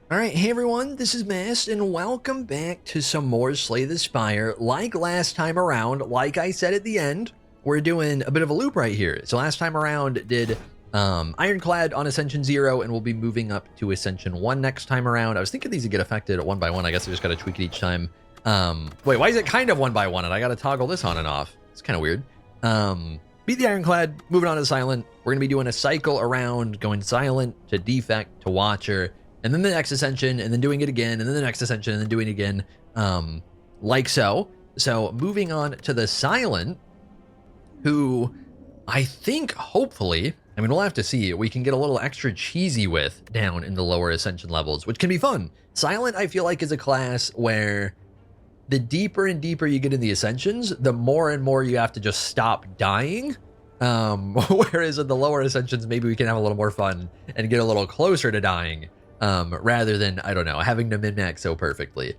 All right, hey everyone, this is Mast, and welcome back to some more Slay the Spire. Like last time around, like I said at the end, we're doing a bit of a loop right here. So last time around did Ironclad on Ascension 0, and we'll be moving up to Ascension 1 next time around. I was thinking these would get affected one by one. I guess I just got to tweak it each time. Wait, why is it kind of one by one, and I got to toggle this on and off? It's kind of weird. Beat the Ironclad, moving on to Silent. We're going to be doing a cycle around, going Silent to Defect to Watcher, and then the next Ascension, and then doing it again, and then the next Ascension, and then doing it again, like so. So moving on to the Silent, who I think, hopefully, I mean, we'll have to see, we can get a little extra cheesy with down in the lower Ascension levels, which can be fun. Silent, I feel like, is a class where the deeper and deeper you get in the Ascensions, the more and more you have to just stop dying. Whereas in the lower Ascensions, maybe we can have a little more fun and get a little closer to dying. Rather than, I don't know, having to min-max so perfectly.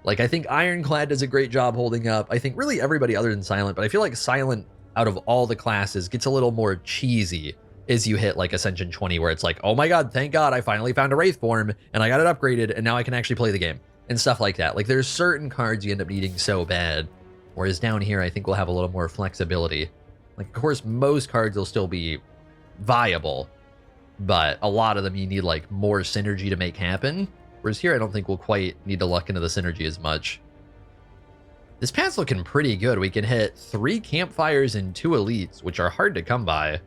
Like, I think Ironclad does a great job holding up. I think really everybody other than Silent, but I feel like Silent, out of all the classes, gets a little more cheesy as you hit, like, Ascension 20, where it's like, oh my god, thank god, I finally found a Wraith form, and I got it upgraded, and now I can actually play the game, and stuff like that. Like, there's certain cards you end up needing so bad, whereas down here, I think we'll have a little more flexibility. Like, of course, most cards will still be viable, but a lot of them you need like more synergy to make happen. Whereas here, I don't think we'll quite need to luck into the synergy as much. This path's looking pretty good. We can hit 3 campfires and 2 elites, which are hard to come by.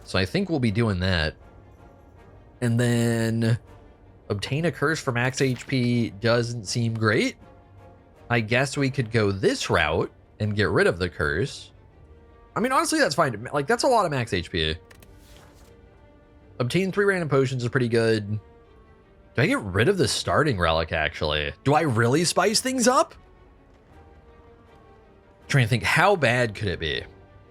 So I think we'll be doing that. And then obtain a curse for max HP doesn't seem great. I guess we could go this route and get rid of the curse. I mean, honestly, that's fine. Like, that's a lot of max HP. Obtain 3 random potions is pretty good. Do I get rid of the starting relic, actually? Do I really spice things up? I'm trying to think, how bad could it be?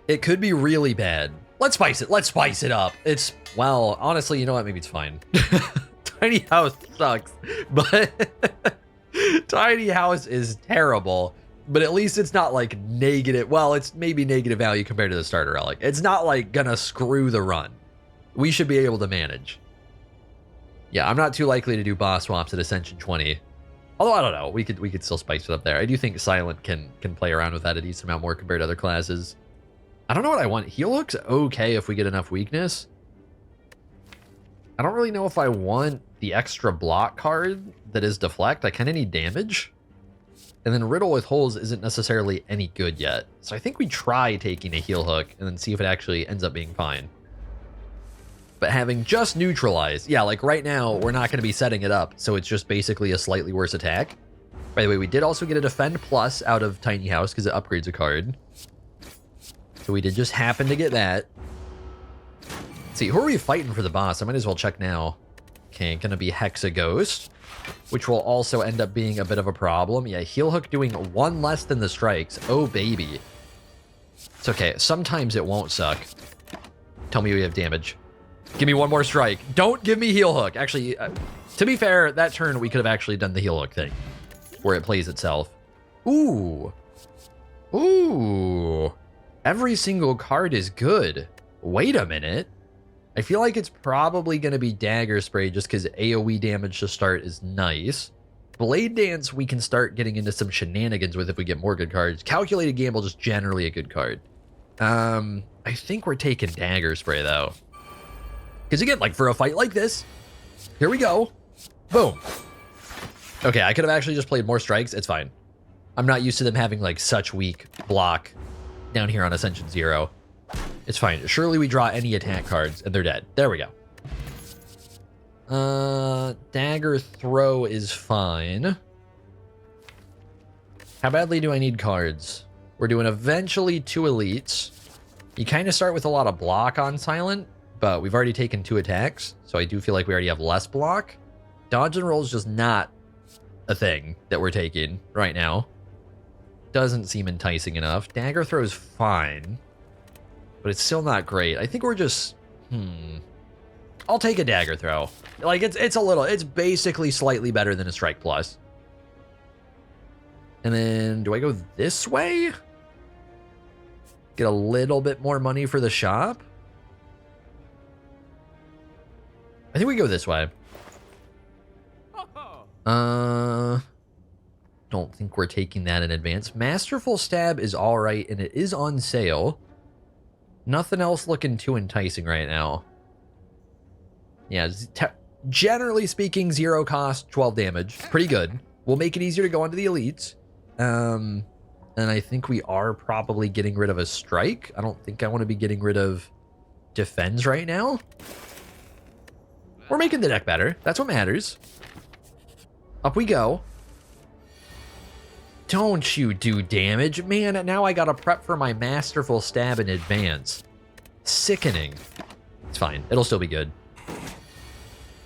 It could be really bad. Let's spice it. Let's spice it up. It's, well, honestly, you know what? Maybe it's fine. Tiny House sucks, but Tiny House is terrible. But at least it's not like negative. Well, it's maybe negative value compared to the starter relic. It's not like gonna screw the run. We should be able to manage. Yeah, I'm not too likely to do boss swaps at Ascension 20. Although, I don't know. We could still spice it up there. I do think Silent can play around with that a decent amount more compared to other classes. I don't know what I want. Heal Hook's okay if we get enough weakness. I don't really know if I want the extra block card that is Deflect. I kind of need damage. And then Riddle with Holes isn't necessarily any good yet. So I think we try taking a Heal Hook and then see if it actually ends up being fine. But having just neutralized, yeah, like right now, we're not going to be setting it up, so it's just basically a slightly worse attack. By the way, we did also get a Defend Plus out of Tiny House because it upgrades a card. So we did just happen to get that. Let's see, who are we fighting for the boss? I might as well check now. Okay, gonna be Hexa Ghost, which will also end up being a bit of a problem. Yeah, Heal Hook doing 1 less than the strikes. Oh, baby. It's okay. Sometimes it won't suck. Tell me we have damage. Give me 1 more strike. Don't give me Heal Hook. Actually, to be fair, that turn we could have actually done the Heal Hook thing, where it plays itself. Ooh. Ooh. Every single card is good. Wait a minute. I feel like it's probably going to be Dagger Spray just because AoE damage to start is nice. Blade Dance we can start getting into some shenanigans with if we get more good cards. Calculated Gamble just generally a good card. I think we're taking Dagger Spray though. Because again, like for a fight like this, here we go. Boom. Okay, I could have actually just played more strikes. It's fine. I'm not used to them having like such weak block down here on Ascension 0. It's fine. Surely we draw any attack cards and they're dead. There we go. Dagger Throw is fine. How badly do I need cards? We're doing eventually 2 elites. You kind of start with a lot of block on Silent, but we've already taken 2 attacks, so I do feel like we already have less block. Dodge and roll is just not a thing that we're taking right now. Doesn't seem enticing enough. Dagger Throw is fine, but it's still not great. I think we're just... I'll take a Dagger Throw. Like, it's basically slightly better than a Strike Plus. And then, do I go this way? Get a little bit more money for the shop? I think we go this way. Don't think we're taking that in advance. Masterful Stab is all right, and it is on sale. Nothing else looking too enticing right now. Yeah, generally speaking, 0 cost, 12 damage. Pretty good. We'll make it easier to go onto the elites. And I think we are probably getting rid of a strike. I don't think I want to be getting rid of defense right now. We're making the deck better. That's what matters. Up we go. Don't you do damage. Man, now I gotta prep for my Masterful Stab in advance. Sickening. It's fine. It'll still be good.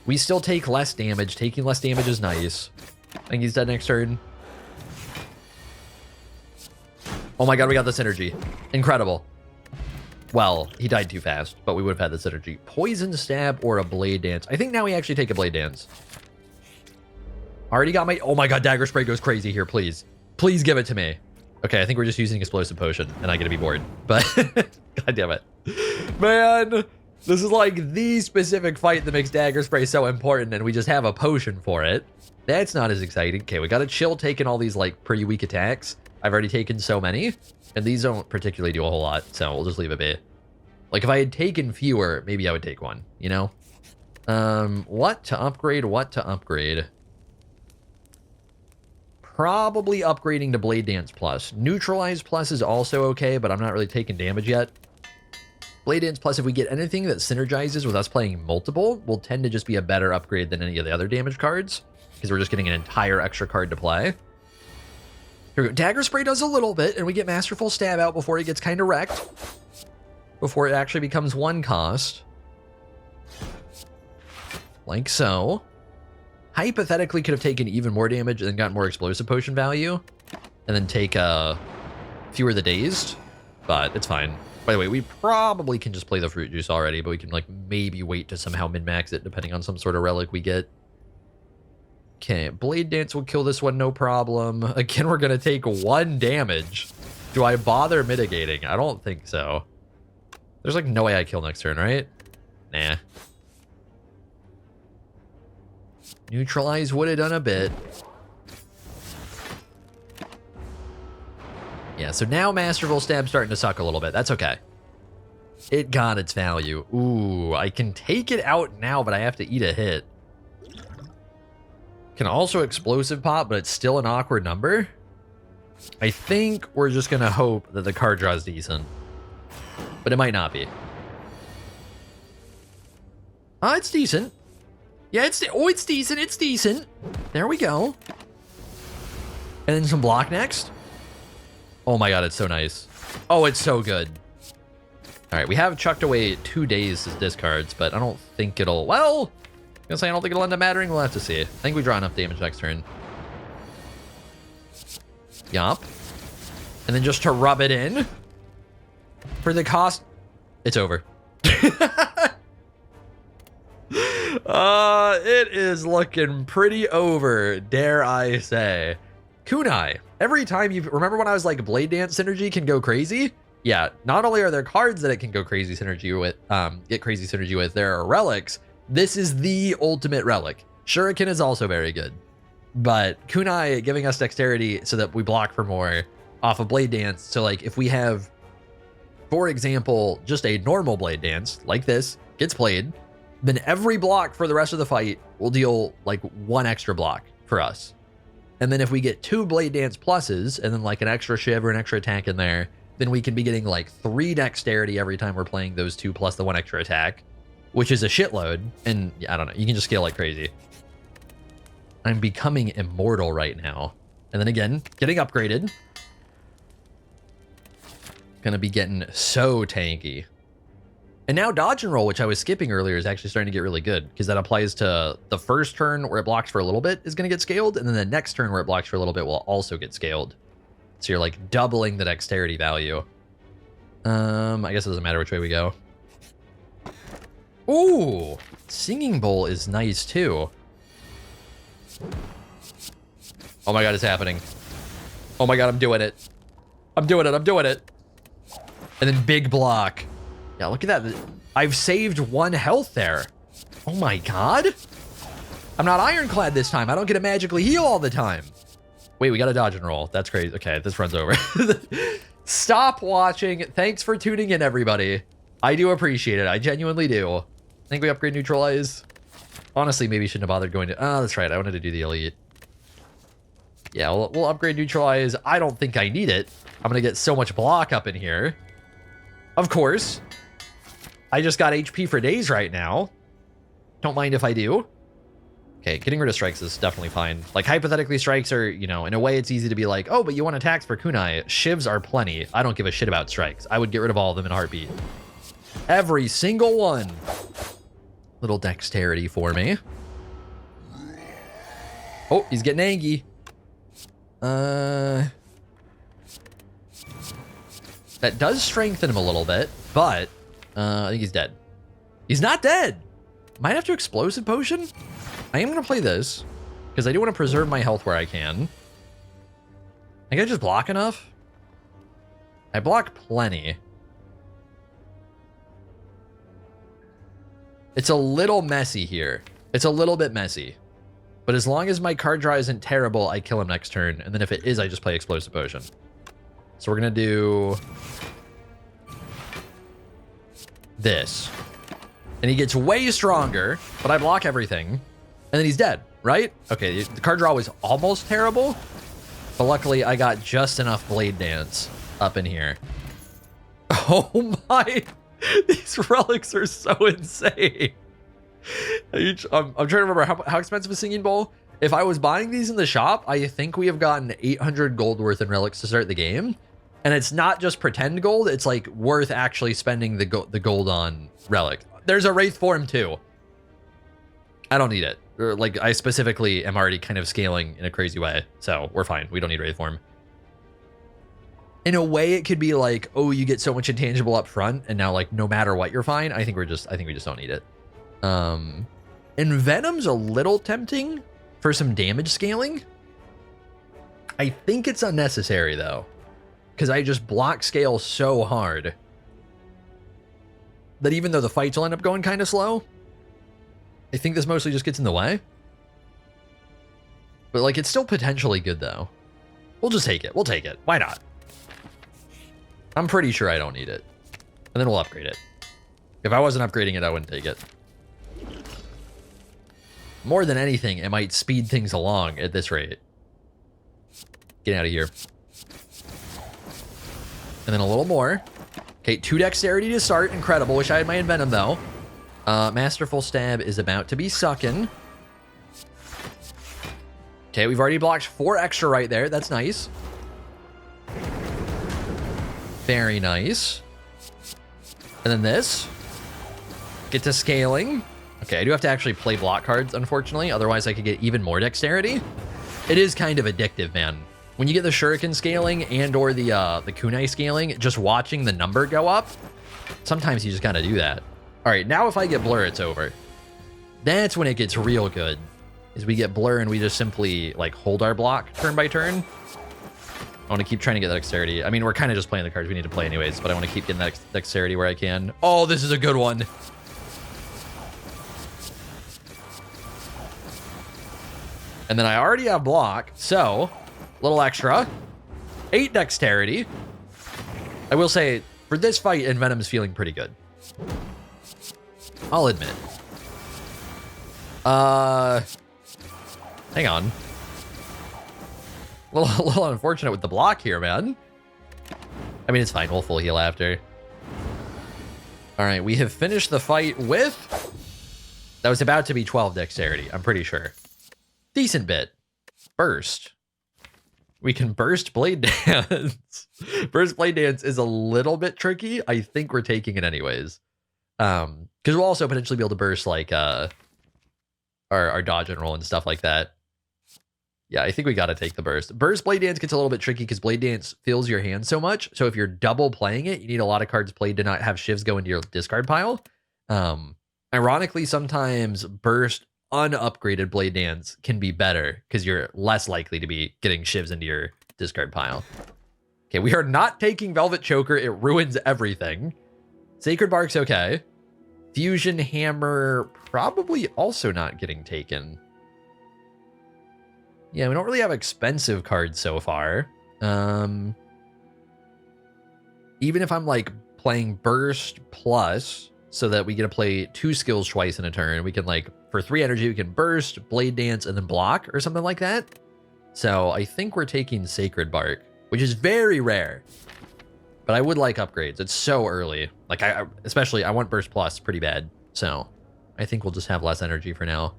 We still take less damage. Taking less damage is nice. I think he's dead next turn. Oh my god, we got the synergy. Incredible. Well, he died too fast, but we would have had the synergy. Poison Stab or a Blade Dance. I think now we actually take a Blade Dance. Already got my... Oh my god, Dagger Spray goes crazy here, please. Please give it to me. Okay, I think we're just using Explosive Potion, and I get to be bored. But, god damn it. Man, this is like the specific fight that makes Dagger Spray so important, and we just have a potion for it. That's not as exciting. Okay, we got to chill taking all these, like, pretty weak attacks. I've already taken so many, and these don't particularly do a whole lot, so we'll just leave it be. Like, if I had taken fewer, maybe I would take one, you know? What to upgrade? What to upgrade? Probably upgrading to Blade Dance Plus. Neutralize Plus is also okay, but I'm not really taking damage yet. Blade Dance Plus, if we get anything that synergizes with us playing multiple, will tend to just be a better upgrade than any of the other damage cards, because we're just getting an entire extra card to play. Here we go. Dagger Spray does a little bit, and we get Masterful Stab out before it gets kind of wrecked. Before it actually becomes 1 cost. Like so. Hypothetically could have taken even more damage and then gotten more Explosive Potion value. And then take fewer the Dazed. But it's fine. By the way, we probably can just play the Fruit Juice already, but we can like maybe wait to somehow min-max it depending on some sort of relic we get. Okay, Blade Dance will kill this one, no problem. Again, we're going to take 1 damage. Do I bother mitigating? I don't think so. There's like no way I kill next turn, right? Nah. Neutralize would have done a bit. Yeah, so now Masterful Stab's starting to suck a little bit. That's okay. It got its value. Ooh, I can take it out now, but I have to eat a hit. Can also Explosive Pop, but it's still an awkward number. I think we're just going to hope that the card draw is decent. But it might not be. Oh, it's decent. Yeah, it's decent. It's decent. There we go. And then some block next. Oh my god, it's so nice. Oh, it's so good. All right, we have chucked away 2 days as discards, but I don't think it'll... Well, I'm gonna say I don't think it'll end up mattering. We'll have to see. I think we draw enough damage next turn. Yup. And then just to rub it in. For the cost... It's over. It is looking pretty over, dare I say. Kunai. Every time you remember when I was like Blade Dance synergy can go crazy? Yeah, not only are there cards that it can go crazy synergy with, get crazy synergy with, there are relics. This is the ultimate relic. Shuriken is also very good. But Kunai giving us dexterity so that we block for more off of Blade Dance. So like if we have, for example, just a normal Blade Dance like this gets played, then every block for the rest of the fight will deal like 1 extra block for us. And then if we get 2 Blade Dance pluses and then like an extra shiv or an extra attack in there, then we can be getting like 3 dexterity every time we're playing those 2 plus the 1 extra attack, which is a shitload. And I don't know, you can just scale like crazy. I'm becoming immortal right now. And then again, getting upgraded. Gonna be getting so tanky. And now dodge and roll, which I was skipping earlier, is actually starting to get really good because that applies to the first turn where it blocks for a little bit is going to get scaled. And then the next turn where it blocks for a little bit will also get scaled. So you're like doubling the dexterity value. I guess it doesn't matter which way we go. Ooh, Singing Bowl is nice too. Oh my god, it's happening. Oh my god, I'm doing it. I'm doing it. I'm doing it. And then big block. Yeah, look at that. I've saved 1 health there. Oh my god. I'm not ironclad this time. I don't get to magically heal all the time. Wait, we got a dodge and roll. That's crazy. Okay, this runs over. Stop watching. Thanks for tuning in, everybody. I do appreciate it. I genuinely do. I think we upgrade neutralize. Honestly, maybe shouldn't have bothered going to... Oh, that's right. I wanted to do the elite. Yeah, we'll upgrade neutralize. I don't think I need it. I'm going to get so much block up in here. Of course. I just got HP for days right now. Don't mind if I do. Okay, getting rid of strikes is definitely fine. Like, hypothetically, strikes are, you know, in a way, it's easy to be like, oh, but you want attacks for kunai. Shivs are plenty. I don't give a shit about strikes. I would get rid of all of them in a heartbeat. Every single one. Little dexterity for me. Oh, he's getting angry. That does strengthen him a little bit, but I think he's dead. He's not dead. Might have to explosive potion. I am going to play this because I do want to preserve my health where I can. I think I just block enough. I block plenty. It's a little messy here. It's a little bit messy. But as long as my card draw isn't terrible, I kill him next turn. And then if it is, I just play explosive potion. So we're going to do this. And he gets way stronger, but I block everything. And then he's dead, right? Okay, the card draw was almost terrible. But luckily, I got just enough Blade Dance up in here. Oh my... These relics are so insane. I'm trying to remember how expensive a singing bowl. If I was buying these in the shop, I think we have gotten 800 gold worth in relics to start the game. And it's not just pretend gold. It's like worth actually spending the gold on relic. There's a wraith form too. I don't need it. Like, I specifically am already kind of scaling in a crazy way. So we're fine. We don't need wraith form. In a way, it could be like, oh, you get so much intangible up front, and now, like, no matter what, you're fine. I think we just don't need it. And Venom's a little tempting for some damage scaling. I think it's unnecessary, though, because I just block scale so hard that even though the fights will end up going kind of slow, I think this mostly just gets in the way. But, like, it's still potentially good, though. We'll just take it. We'll take it. Why not? I'm pretty sure I don't need it. And then we'll upgrade it. If I wasn't upgrading it, I wouldn't take it. More than anything, it might speed things along at this rate. Get out of here. And then a little more. Okay, 2 dexterity to start. Incredible. Wish I had my Envenom, though. Masterful Stab is about to be sucking. Okay, we've already blocked 4 extra right there. That's nice. Very nice. And then this. Get to scaling. Okay, I do have to actually play block cards, unfortunately. Otherwise, I could get even more dexterity. It is kind of addictive, man. When you get the shuriken scaling and or the kunai scaling, just watching the number go up, sometimes you just gotta do that. All right, now if I get blur, it's over. That's when it gets real good. Is we get blur and we just simply like hold our block turn by turn. I want to keep trying to get that dexterity. I mean, we're kind of just playing the cards we need to play anyways, but I want to keep getting that dexterity where I can. Oh, this is a good one. And then I already have block, so a little extra. 8 dexterity. I will say, for this fight, Envenom's feeling pretty good. I'll admit. Hang on. A little unfortunate with the block here, man. I mean, it's fine. We'll full heal after. All right, we have finished the fight with... That was about to be 12 dexterity, I'm pretty sure. Decent bit. Burst. We can burst Blade Dance. Burst Blade Dance is a little bit tricky. I think we're taking it anyways. Because we'll also potentially be able to burst, like, our dodge and roll and stuff like that. Yeah, I think we got to take the burst. Burst Blade Dance gets a little bit tricky because Blade Dance fills your hand so much. So if you're double playing it, you need a lot of cards played to not have shivs go into your discard pile. Ironically, sometimes burst unupgraded Blade Dance can be better because you're less likely to be getting shivs into your discard pile. Okay, we are not taking Velvet Choker. It ruins everything. Sacred Bark's okay. Fusion Hammer probably also not getting taken. Yeah, we don't really have expensive cards so far. Even if I'm like playing Burst Plus so that we get to play 2 skills twice in a turn, we can like, for 3 energy, we can Burst, Blade Dance, and then block or something like that. So I think we're taking Sacred Bark, which is very rare. But I would like upgrades. It's so early. Like, especially, I want Burst Plus pretty bad. So I think we'll just have less energy for now.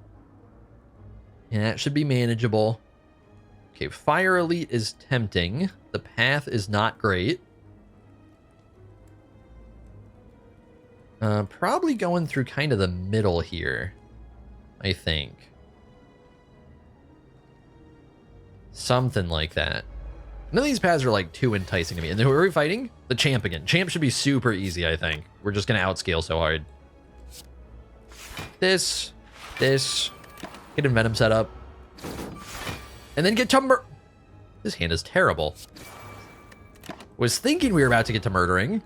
Yeah, it should be manageable. Okay, Fire Elite is tempting. The path is not great. Probably going through kind of the middle here, I think. Something like that. None of these paths are like too enticing to me. And then who are we fighting? The Champ again. Champ should be super easy, I think. We're just going to outscale so hard. This. Get Envenom set up. And then get to This hand is terrible. Was thinking we were about to get to murdering.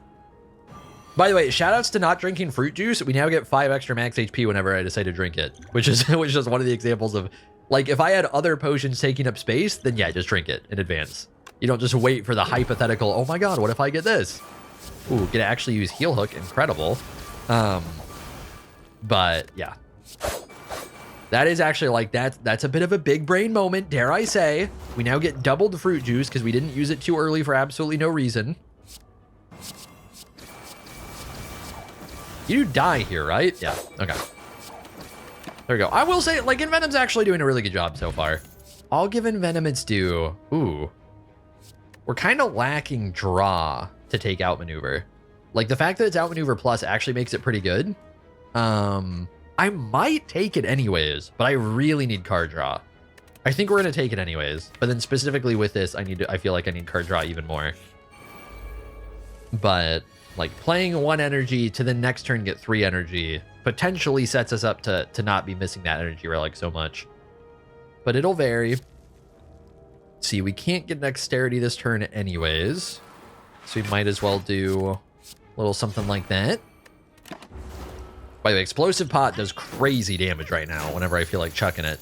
By the way, shoutouts to not drinking fruit juice. We now get 5 extra max HP whenever I decide to drink it, which is one of the examples of, like, if I had other potions taking up space, then yeah, just drink it in advance. You don't just wait for the hypothetical, oh my god, what if I get this? Ooh, get to actually use Heal Hook, incredible. But yeah. That is actually like, that's a bit of a big brain moment, dare I say. We now get doubled fruit juice because we didn't use it too early for absolutely no reason. You die here, right? Yeah, okay. There we go. I will say, like, Envenom's actually doing a really good job so far. I'll give Envenom its due. Ooh. We're kind of lacking draw to take Outmaneuver. Like, the fact that it's Outmaneuver Plus actually makes it pretty good. I might take it anyways, but I really need card draw. I think we're going to take it anyways. But then specifically with this, I feel like I need card draw even more. But like playing 1 energy to the next turn get 3 energy potentially sets us up to not be missing that energy relic so much. But it'll vary. See, we can't get dexterity this turn anyways. So we might as well do a little something like that. By the way, Explosive Pot does crazy damage right now whenever I feel like chucking it.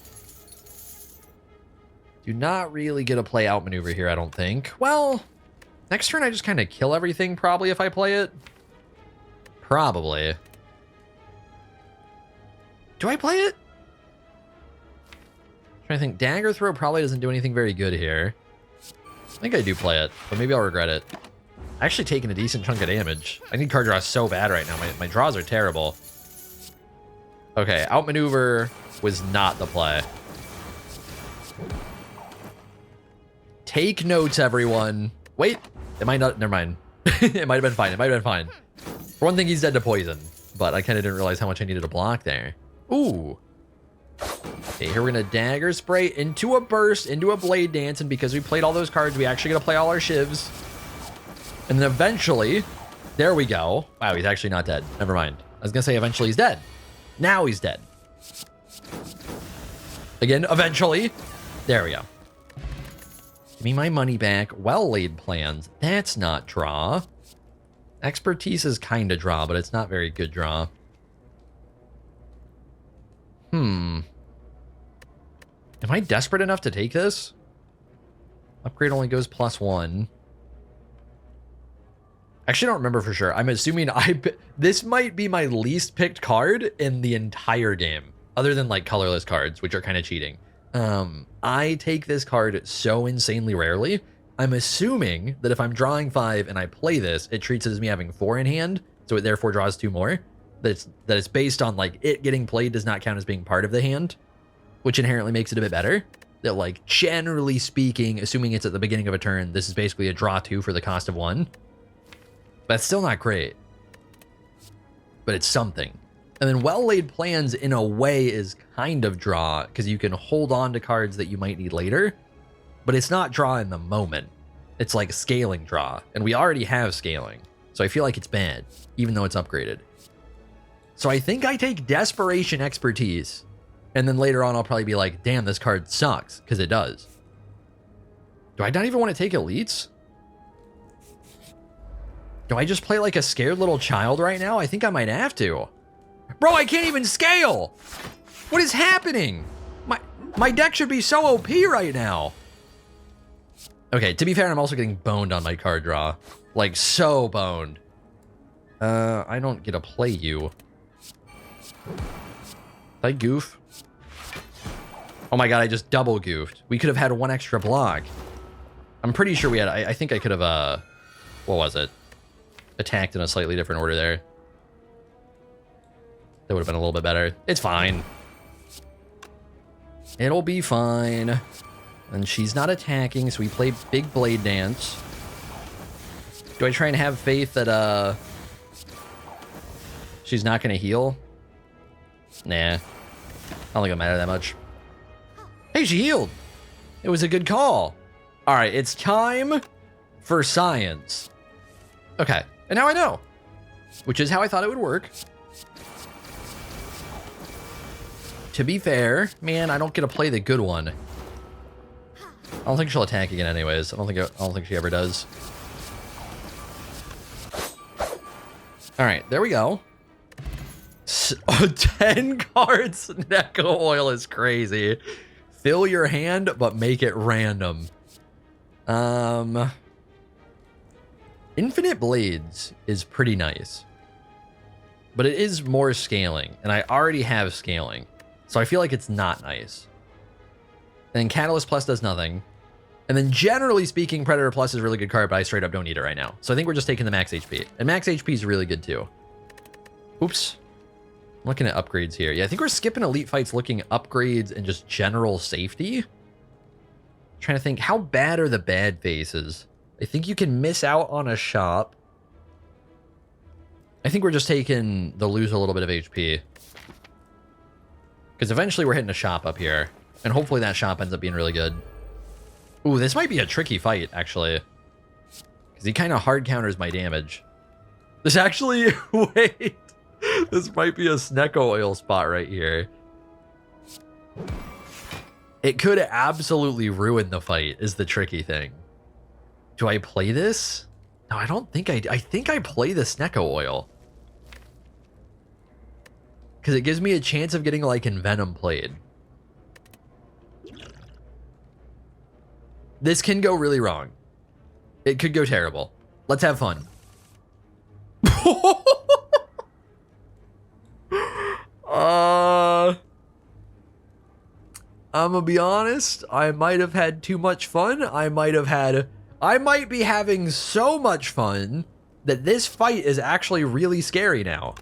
Do not really get a play Outmaneuver here, I don't think. Well, next turn I just kind of kill everything probably if I play it. Probably. Do I play it? I'm trying to think. Dagger Throw probably doesn't do anything very good here. I think I do play it, but maybe I'll regret it. Actually taking a decent chunk of damage. I need card draw so bad right now. My draws are terrible. Okay, Outmaneuver was not the play. Take notes, everyone. Wait, it might not, never mind. It might have been fine, it might have been fine. For one thing, he's dead to poison, but I kind of didn't realize how much I needed to block there. Ooh. Okay, here we're gonna Dagger Spray into a Burst, into a Blade Dance, and because we played all those cards, we actually gonna play all our SHIVS. And then eventually, there we go. Wow, he's actually not dead. Never mind. I was gonna say eventually he's dead. Now he's dead. Again, eventually. There we go. Give me my money back. Well-laid plans. That's not draw. Expertise is kind of draw, but it's not very good draw. Am I desperate enough to take this? Upgrade only goes +1. Actually, I don't remember for sure. I'm assuming this might be my least picked card in the entire game, other than like colorless cards, which are kind of cheating. I take this card so insanely rarely. I'm assuming that if I'm drawing 5 and I play this, it treats it as me having 4 in hand, so it therefore draws 2 more. That it's based on like it getting played does not count as being part of the hand, which inherently makes it a bit better. That like generally speaking, assuming it's at the beginning of a turn, this is basically a draw 2 for the cost of 1. That's still not great, but it's something. And then well-laid plans in a way is kind of draw because you can hold on to cards that you might need later, but it's not draw in the moment. It's like scaling draw, and we already have scaling. So I feel like it's bad, even though it's upgraded. So I think I take Desperation Expertise, and then later on I'll probably be like, damn, this card sucks, because it does. Do I not even want to take Elites? Do I just play like a scared little child right now? I think I might have to. Bro, I can't even scale! What is happening? My deck should be so OP right now. Okay, to be fair, I'm also getting boned on my card draw. Like, so boned. I don't get to play you. Did I goof? Oh my god, I just double goofed. We could have had one extra block. I'm pretty sure we had... I think I could have, what was it? Attacked in a slightly different order there. That would have been a little bit better. It's fine. It'll be fine. And she's not attacking, so we play Big Blade Dance. Do I try and have faith that, she's not going to heal? Nah. I don't think it'll matter that much. Hey, she healed! It was a good call. Alright, it's time for science. Okay, and now I know. Which is how I thought it would work. To be fair, man, I don't get to play the good one. I don't think she'll attack again anyways. I don't think she ever does. Alright, there we go. 10 cards. Neko Oil is crazy. Fill your hand, but make it random. Infinite Blades is pretty nice. But it is more scaling, and I already have scaling. So I feel like it's not nice. And then Catalyst Plus does nothing. And then generally speaking, Predator Plus is a really good card, but I straight up don't need it right now. So I think we're just taking the max HP. And max HP is really good too. Oops. I'm looking at upgrades here. Yeah, I think we're skipping Elite Fights looking upgrades and just general safety. Trying to think, how bad are the bad faces? I think you can miss out on a shop. I think we're just taking the lose a little bit of HP. Because eventually we're hitting a shop up here. And hopefully that shop ends up being really good. Ooh, this might be a tricky fight, actually. Because he kind of hard counters my damage. This actually... Wait. This might be a Snecko Oil spot right here. It could absolutely ruin the fight, is the tricky thing. Do I play this? No, I don't think I think I play the Snecko Oil. Because it gives me a chance of getting, like, Envenom played. This can go really wrong. It could go terrible. Let's have fun. I'm gonna be honest. I might have had too much fun. I might be having so much fun that this fight is actually really scary now.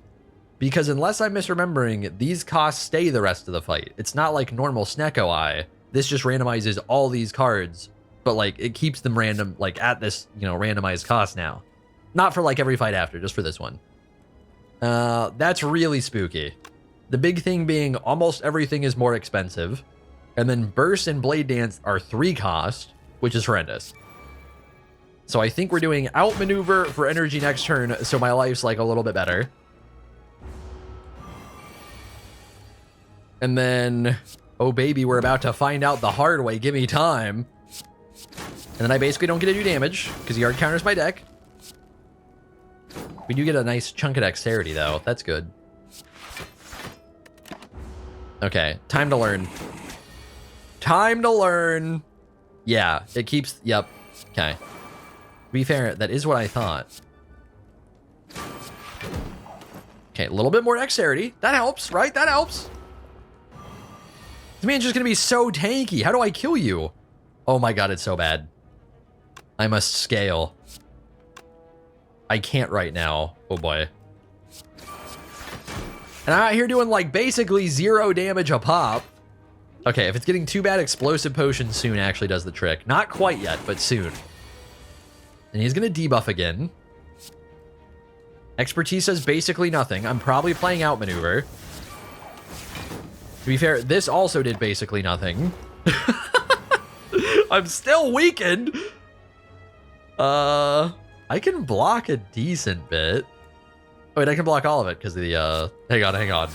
Because unless I'm misremembering, these costs stay the rest of the fight. It's not like normal Snecko Eye. This just randomizes all these cards, but like it keeps them random, like at this, you know, randomized cost now. Not for like every fight after, just for this one. That's really spooky. The big thing being almost everything is more expensive. And then Burst and Blade Dance are 3 cost, which is horrendous. So I think we're doing outmaneuver for energy next turn, so my life's like a little bit better. And then, oh baby, we're about to find out the hard way. Give me time. And then I basically don't get to do damage, because he hard counters my deck. We do get a nice chunk of dexterity, though. That's good. Okay, time to learn. Time to learn. Yeah, it keeps... Yep. Okay. To be fair, that is what I thought. Okay, a little bit more dexterity. That helps, right? That helps. This man's just gonna be so tanky. How do I kill you? Oh my god, it's so bad. I must scale. I can't right now. Oh boy. And I'm out here doing like basically 0 damage a pop. Okay, if it's getting too bad, Explosive Potion soon actually does the trick. Not quite yet, but soon. And he's gonna debuff again. Expertise does basically nothing. I'm probably playing Outmaneuver. To be fair, this also did basically nothing. I'm still weakened. I can block a decent bit. Oh, wait, I can block all of it because of the, hang on.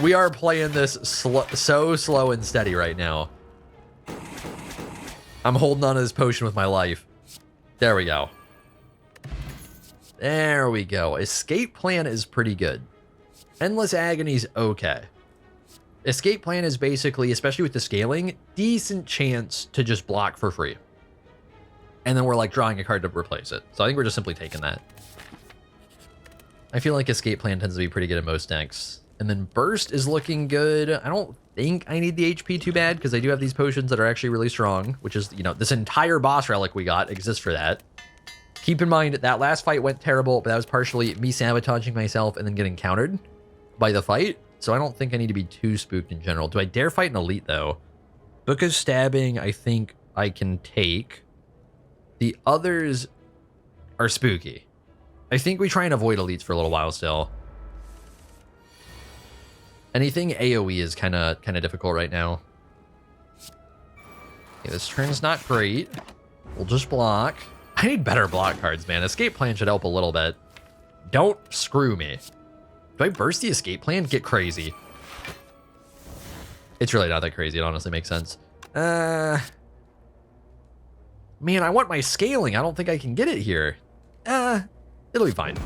We are playing this so slow and steady right now. I'm holding on to this potion with my life. There we go. There we go. Escape Plan is pretty good. Endless Agony's okay. Escape plan is basically, especially with the scaling, decent chance to just block for free. And then we're like drawing a card to replace it. So I think we're just simply taking that. I feel like escape plan tends to be pretty good in most decks. And then burst is looking good. I don't think I need the HP too bad because I do have these potions that are actually really strong, which is, you know, this entire boss relic we got exists for that. Keep in mind that last fight went terrible, but that was partially me sabotaging myself and then getting countered by the fight. So I don't think I need to be too spooked in general. Do I dare fight an elite though? Book of Stabbing, I think I can take. The others are spooky. I think we try and avoid elites for a little while still. Anything AoE is kind of difficult right now. Okay, this turn's not great. We'll just block. I need better block cards, man. Escape plan should help a little bit. Don't screw me. Do I burst the escape plan? Get crazy. It's really not that crazy. It honestly makes sense. Man, I want my scaling. I don't think I can get it here. It'll be fine.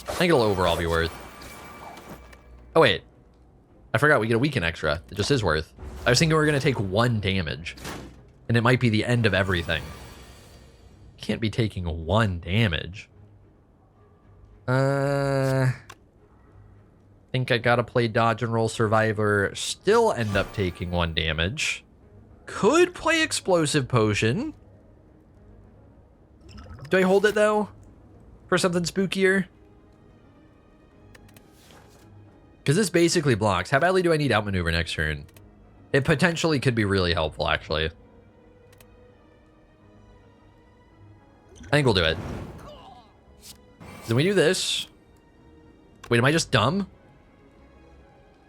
I think it'll overall be worth. Oh, wait. I forgot we get a weaken extra. It just is worth. I was thinking we were going to take 1 damage. And it might be the end of everything. Can't be taking 1 damage. Think I gotta play dodge and roll survivor. Still end up taking 1 damage. Could play explosive potion. Do I hold it though? For something spookier? Because this basically blocks. How badly do I need outmaneuver next turn? It potentially could be really helpful, actually. I think we'll do it. Then we do this. Wait, am I just dumb?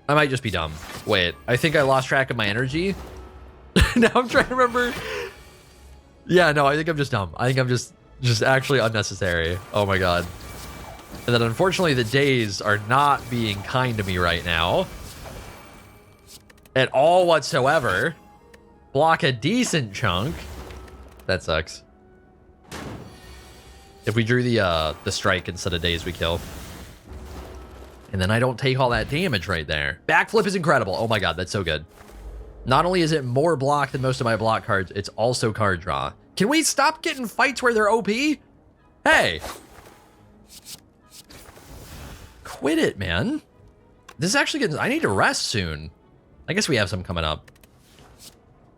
I might just be dumb. Wait, I think I lost track of my energy. Now I'm trying to remember. Yeah, no, I think I'm just dumb. I think I'm just actually unnecessary. Oh my god. And then unfortunately the days are not being kind to me right now. At all whatsoever. Block a decent chunk. That sucks. If we drew the strike instead of days, we kill. And then I don't take all that damage right there. Backflip is incredible. Oh my god, that's so good. Not only is it more block than most of my block cards, it's also card draw. Can we stop getting fights where they're OP? Hey. Quit it, man. This is actually getting... I need to rest soon. I guess we have some coming up.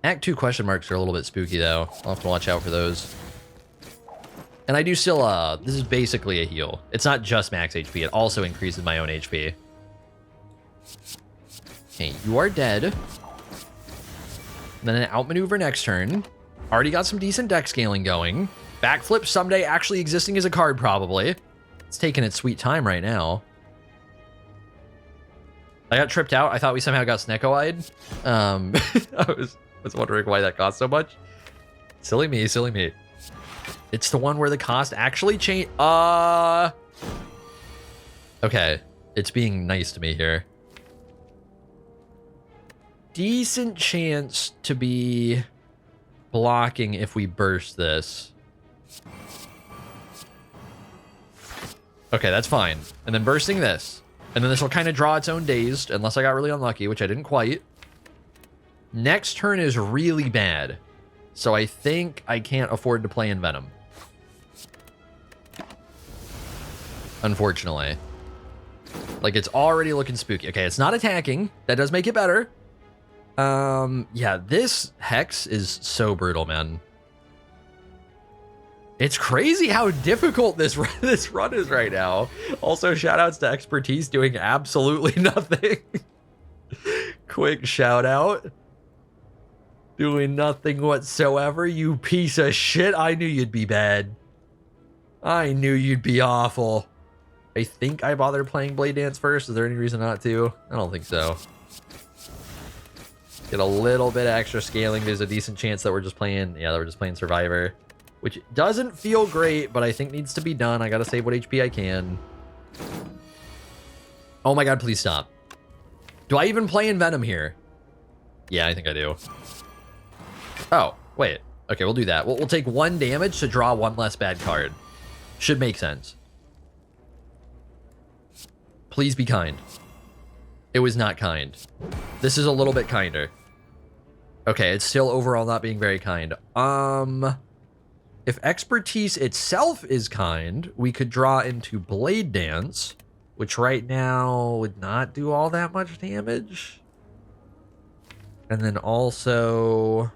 Act 2 question marks are a little bit spooky, though. I'll have to watch out for those. And I do still, this is basically a heal. It's not just max HP, it also increases my own HP. Okay, you are dead. And then an outmaneuver next turn. Already got some decent deck scaling going. Backflip someday actually existing as a card, probably. It's taking its sweet time right now. I got tripped out. I thought we somehow got Snecko-eyed. I was wondering why that cost so much. Silly me, silly me. It's the one where the cost actually changed. Okay. It's being nice to me here. Decent chance to be blocking if we burst this. Okay, that's fine. And then bursting this. And then this will kind of draw its own dazed, unless I got really unlucky, which I didn't quite. Next turn is really bad. So I think I can't afford to play in Venom. Unfortunately. Like, it's already looking spooky. Okay, it's not attacking. That does make it better. Yeah, this Hex is so brutal, man. It's crazy how difficult this run is right now. Also, shoutouts to Expertise doing absolutely nothing. Quick shout out. Doing nothing whatsoever, you piece of shit. I knew you'd be bad. I knew you'd be awful. I think I bothered playing Blade Dance first. Is there any reason not to? I don't think so. Get a little bit of extra scaling. There's a decent chance that we're just playing, yeah, that we're just playing Survivor. Which doesn't feel great, but I think needs to be done. I gotta save what HP I can. Oh my god, please stop. Do I even play in Venom here? Yeah, I think I do. Oh, wait. Okay, we'll do that. We'll take 1 damage to draw 1 less bad card. Should make sense. Please be kind. It was not kind. This is a little bit kinder. Okay, it's still overall not being very kind. If expertise itself is kind, we could draw into Blade Dance, which right now would not do all that much damage. And then also...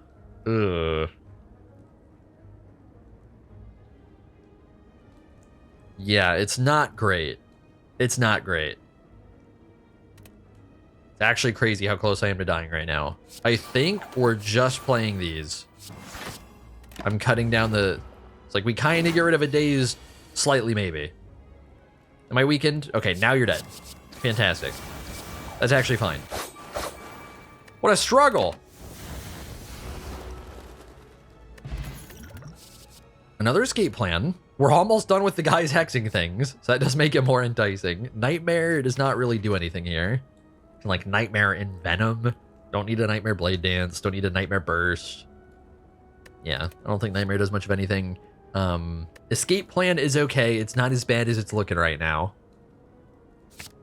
Yeah, it's not great. It's not great. It's actually crazy how close I am to dying right now. I think we're just playing these. I'm cutting down the... It's like we kind of get rid of a daze slightly, maybe. Am I weakened? Okay, now you're dead. Fantastic. That's actually fine. What a struggle! Another escape plan. We're almost done with the guys hexing things, so that does make it more enticing. Nightmare does not really do anything here. Like Nightmare in Venom. Don't need a Nightmare Blade Dance. Don't need a Nightmare Burst. Yeah, I don't think Nightmare does much of anything. Escape plan is okay. It's not as bad as it's looking right now.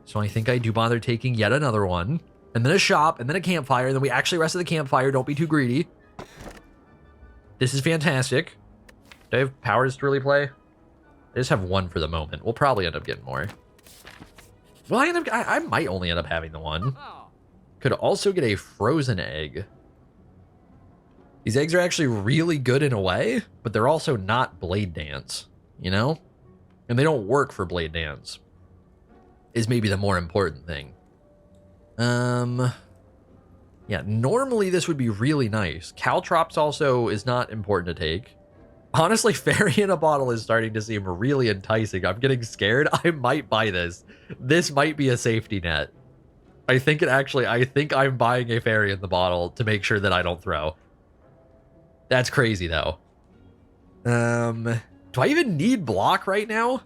So I think I do bother taking yet another one. And then a shop, and then a campfire, and then we actually rest at the campfire. Don't be too greedy. This is fantastic. Do I have powers to really play? I just have one for the moment. We'll probably end up getting more. Well, I might only end up having the one. Could also get a frozen egg. These eggs are actually really good in a way, but they're also not Blade Dance, you know? And they don't work for Blade Dance, is maybe the more important thing. Yeah, normally this would be really nice. Caltrops also is not important to take. Honestly, Fairy in a Bottle is starting to seem really enticing. I'm getting scared. I might buy this. This might be a safety net. I think I'm buying a Fairy in the Bottle to make sure that I don't throw. That's crazy, though. Do I even need block right now?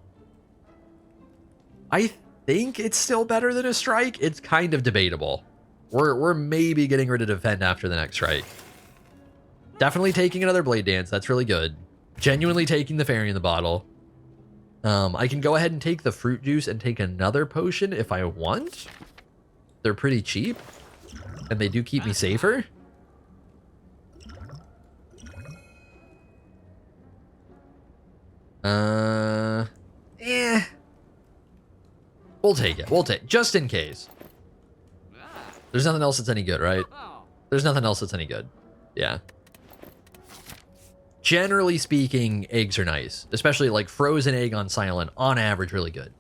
I think it's still better than a strike. It's kind of debatable. We're maybe getting rid of defend after the next strike. Definitely taking another Blade Dance. That's really good. Genuinely taking the Fairy in the Bottle. I can go ahead and take the Fruit Juice and take another potion if I want. They're pretty cheap. And they do keep me safer. We'll take it. We'll take just in case. There's nothing else that's any good, right? There's nothing else that's any good. Yeah. Generally speaking, eggs are nice, especially like frozen egg on silent, on average, really good.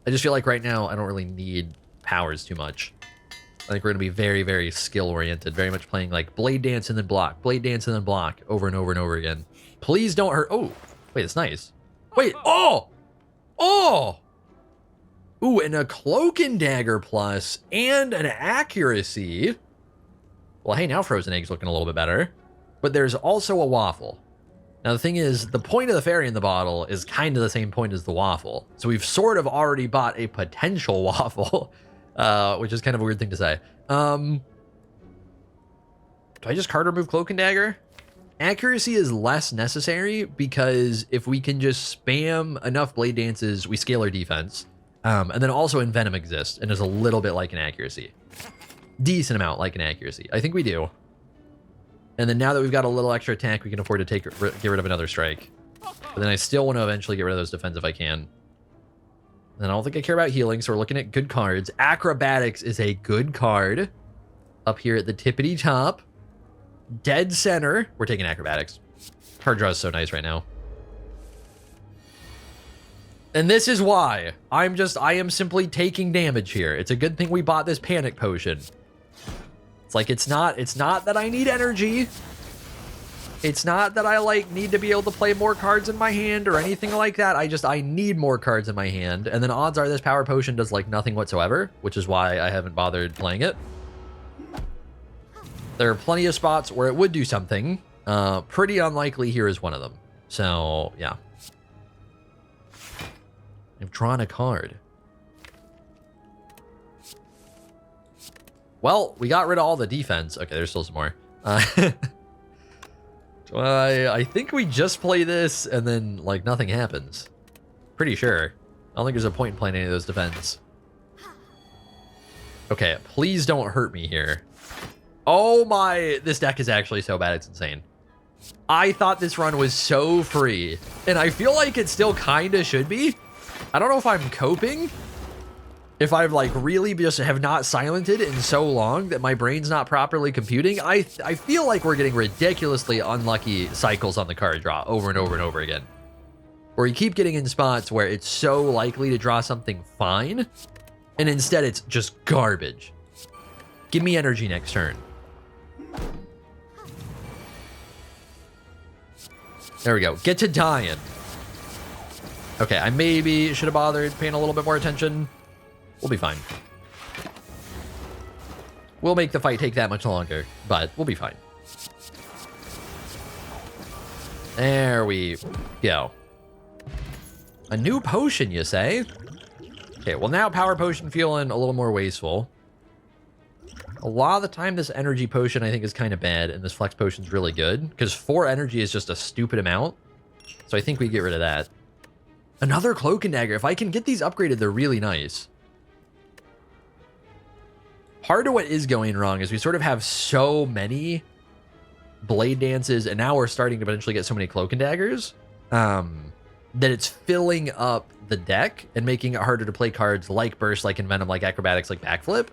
I just feel like right now I don't really need powers too much. I think we're gonna be very, very skill oriented, very much playing like Blade Dance and then block, Blade Dance and then block over and over and over again. Please don't hurt. Oh, wait, it's nice. Wait, oh! Ooh, and a Cloak and Dagger plus and an accuracy. Well, hey, now Frozen Egg's looking a little bit better. But there's also a waffle. Now, the thing is, the point of the Fairy in the Bottle is kind of the same point as the waffle. So we've sort of already bought a potential waffle, which is kind of a weird thing to say. Do I just card remove Cloak and Dagger? Accuracy is less necessary because if we can just spam enough Blade Dances, we scale our defense. And then also Envenom exists and is a little bit like an accuracy. Decent amount like an accuracy. I think we do. And then now that we've got a little extra attack, we can afford to get rid of another strike. But then I still want to eventually get rid of those defense if I can. And I don't think I care about healing, so we're looking at good cards. Acrobatics is a good card. Up here at the tippity top. Dead center. We're taking Acrobatics. Card draw is so nice right now. And this is why I am simply taking damage here. It's a good thing we bought this Panic Potion. It's like, it's not that I need energy. It's not that I like need to be able to play more cards in my hand or anything like that. I need more cards in my hand. And then odds are this Power Potion does like nothing whatsoever, which is why I haven't bothered playing it. There are plenty of spots where it would do something. Pretty unlikely here is one of them. So, yeah. I've drawn a card. Well, we got rid of all the defense. Okay, there's still some more. I think we just play this and then, like, nothing happens. Pretty sure. I don't think there's a point in playing any of those defense. Okay, please don't hurt me here. Oh my, this deck is actually so bad, it's insane. I thought this run was so free, and I feel like it still kind of should be. I don't know if I'm coping, if I've like really just have not silented in so long that my brain's not properly computing. I feel like we're getting ridiculously unlucky cycles on the card draw over and over and over again, where you keep getting in spots where it's so likely to draw something fine, and instead it's just garbage. Give me energy next turn. There we go. Get to dying. Okay, I maybe should have bothered paying a little bit more attention. We'll be fine. We'll make the fight take that much longer, but we'll be fine. There we go. A new potion, you say? Okay, well now power potion feeling a little more wasteful. A lot of the time this energy potion I think is kind of bad, and this flex potion's really good, because 4 energy is just a stupid amount. So I think we get rid of that. Another cloak and dagger. If I can get these upgraded, they're really nice. Part of what is going wrong is we sort of have so many blade dances, and now we're starting to potentially get so many cloak and daggers, that it's filling up the deck and making it harder to play cards like burst, like envenom, like acrobatics, like backflip.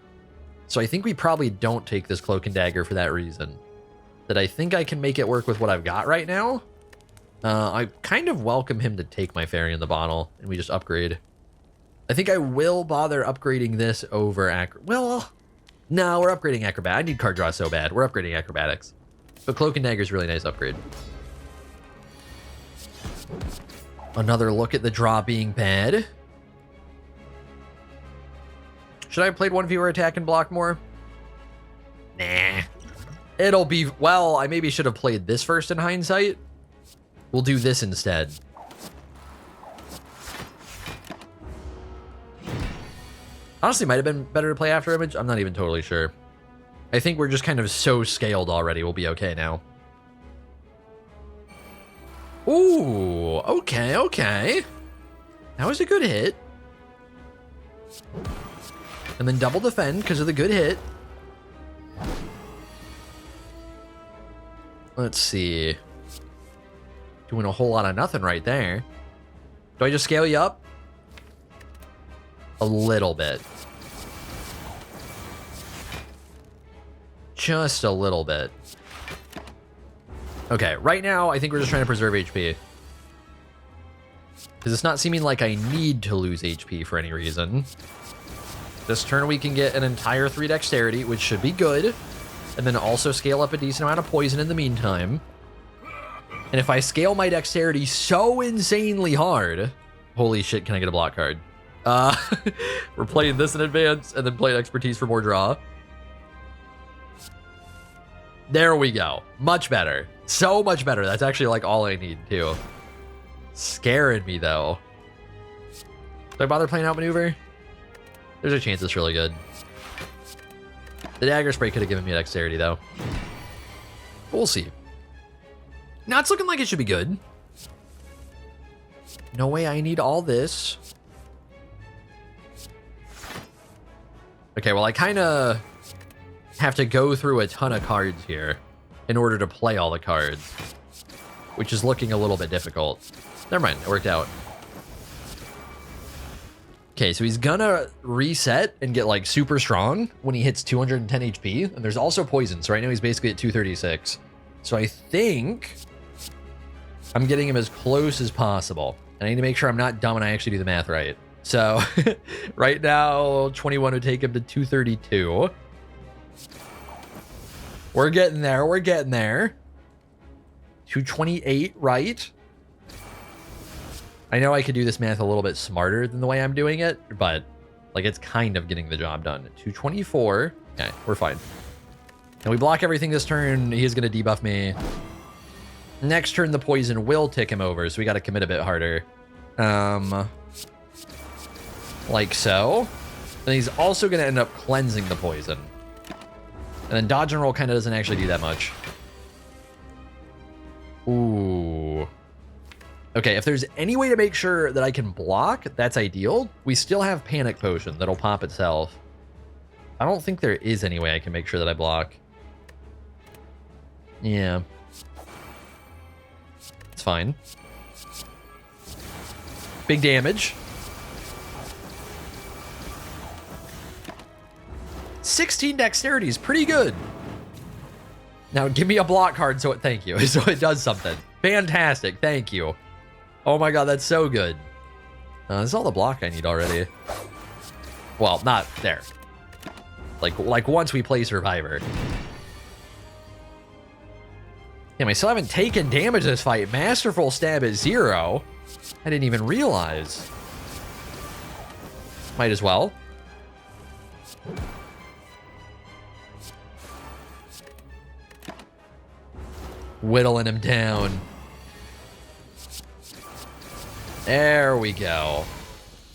So I think we probably don't take this cloak and dagger for that reason. That I think I can make it work with what I've got right now. I kind of welcome him to take my fairy in the bottle, and we just upgrade. I think I will bother upgrading this over well, no, we're upgrading acrobat. I need card draw so bad. We're upgrading acrobatics. But cloak and dagger is really nice upgrade. Another look at the draw being bad. Should I have played one viewer attack and block more? Nah. It'll be, well, I maybe should have played this first in hindsight. We'll do this instead. Honestly, might have been better to play after image. I'm not even totally sure. I think we're just kind of so scaled already. We'll be okay now. Ooh, okay, okay. That was a good hit. And then double defend because of the good hit. Let's see. Doing a whole lot of nothing right there. Do I just scale you up? A little bit. Just a little bit. Okay, right now, I think we're just trying to preserve HP. Because it's not seeming like I need to lose HP for any reason. This turn we can get an entire 3 dexterity, which should be good. And then also scale up a decent amount of poison in the meantime. And if I scale my dexterity so insanely hard... Holy shit, can I get a block card? We're playing this in advance and then playing expertise for more draw. There we go. Much better. So much better. That's actually like all I need too. Scaring me though. Do I bother playing outmaneuver? There's a chance it's really good. The dagger spray could have given me a dexterity though. We'll see. Now it's looking like it should be good. No way I need all this. Okay, well I kind of have to go through a ton of cards here in order to play all the cards, which is looking a little bit difficult. Never mind, it worked out. Okay, so he's gonna reset and get like super strong when he hits 210 HP, and there's also poison, so right now he's basically at 236. So I think I'm getting him as close as possible, and I need to make sure I'm not dumb and I actually do the math right. So right now 21 would take him to 232. We're getting there, we're getting there. 228, right? I know I could do this math a little bit smarter than the way I'm doing it, but like it's kind of getting the job done. 224. Okay, we're fine. And we block everything this turn. He is going to debuff me. Next turn, the poison will tick him over, so we got to commit a bit harder. Like so. And he's also going to end up cleansing the poison. And then dodge and roll kind of doesn't actually do that much. Ooh. Okay, if there's any way to make sure that I can block, that's ideal. We still have Panic Potion that'll pop itself. I don't think there is any way I can make sure that I block. Yeah. It's fine. Big damage. 16 dexterity is pretty good. Now give me a block card so thank you. So it does something. Fantastic. Thank you. Oh my god, that's so good. This is all the block I need already. Well, not there. Like once we play Survivor. Damn, I still haven't taken damage this fight. Masterful stab at 0. I didn't even realize. Might as well. Whittling him down. There we go.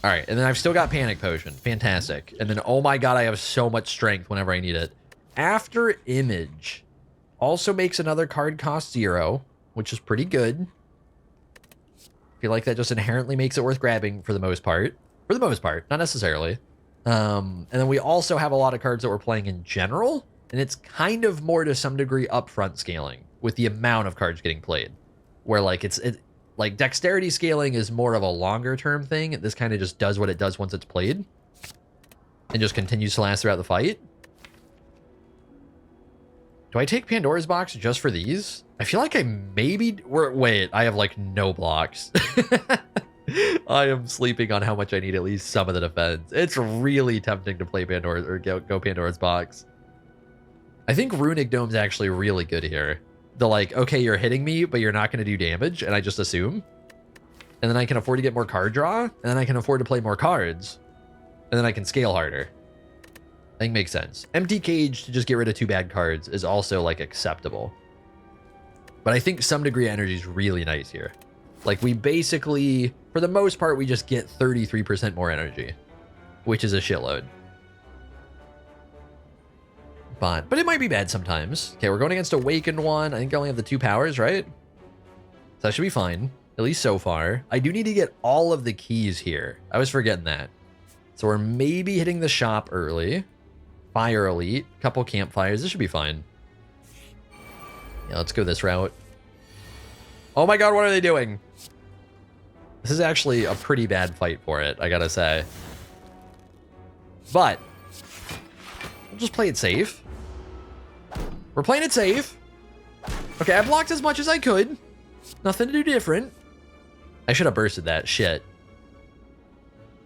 All right, and then I've still got Panic Potion. Fantastic. And then, oh my god, I have so much strength whenever I need it. After Image also makes another card cost 0, which is pretty good. I feel like that just inherently makes it worth grabbing for the most part. For the most part, not necessarily. And then we also have a lot of cards that we're playing in general, and it's kind of more to some degree upfront scaling with the amount of cards getting played. Where like like dexterity scaling is more of a longer term thing. This kind of just does what it does once it's played and just continues to last throughout the fight. Do I take Pandora's box just for these? I feel like I maybe... Wait, I have like no blocks. I am sleeping on how much I need at least some of the defense. It's really tempting to play Pandora's or go Pandora's box. I think Runic Dome's actually really good here. The like, okay, you're hitting me, but you're not going to do damage, and I just assume. And then I can afford to get more card draw, and then I can afford to play more cards. And then I can scale harder. I think makes sense. Empty Cage to just get rid of 2 bad cards is also like acceptable. But I think some degree of energy is really nice here. Like we basically, for the most part, we just get 33% more energy, which is a shitload. But it might be bad sometimes. Okay, we're going against Awakened one. I think I only have the 2 powers, right? So that should be fine, at least so far. I do need to get all of the keys here. I was forgetting that. So we're maybe hitting the shop early. Fire Elite, couple campfires. This should be fine. Yeah, let's go this route. Oh my god, what are they doing? This is actually a pretty bad fight for it, I gotta say. But we'll just play it safe. We're playing it safe. Okay, I blocked as much as I could. Nothing to do different. I should have bursted that. Shit.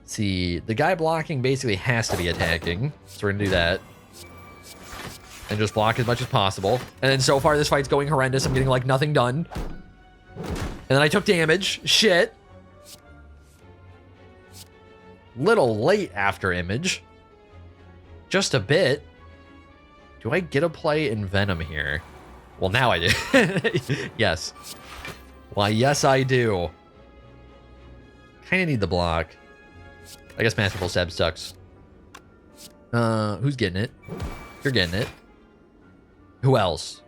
See, the guy blocking basically has to be attacking. So we're going to do that. And just block as much as possible. And then so far this fight's going horrendous. I'm getting like nothing done. And then I took damage. Shit. Little late after Image. Just a bit. Do I get a play in Venom here? Well, now I do. Yes. Why, yes, I do. Kind of need the block. I guess Masterful Stab sucks. Who's getting it? You're getting it. Who else?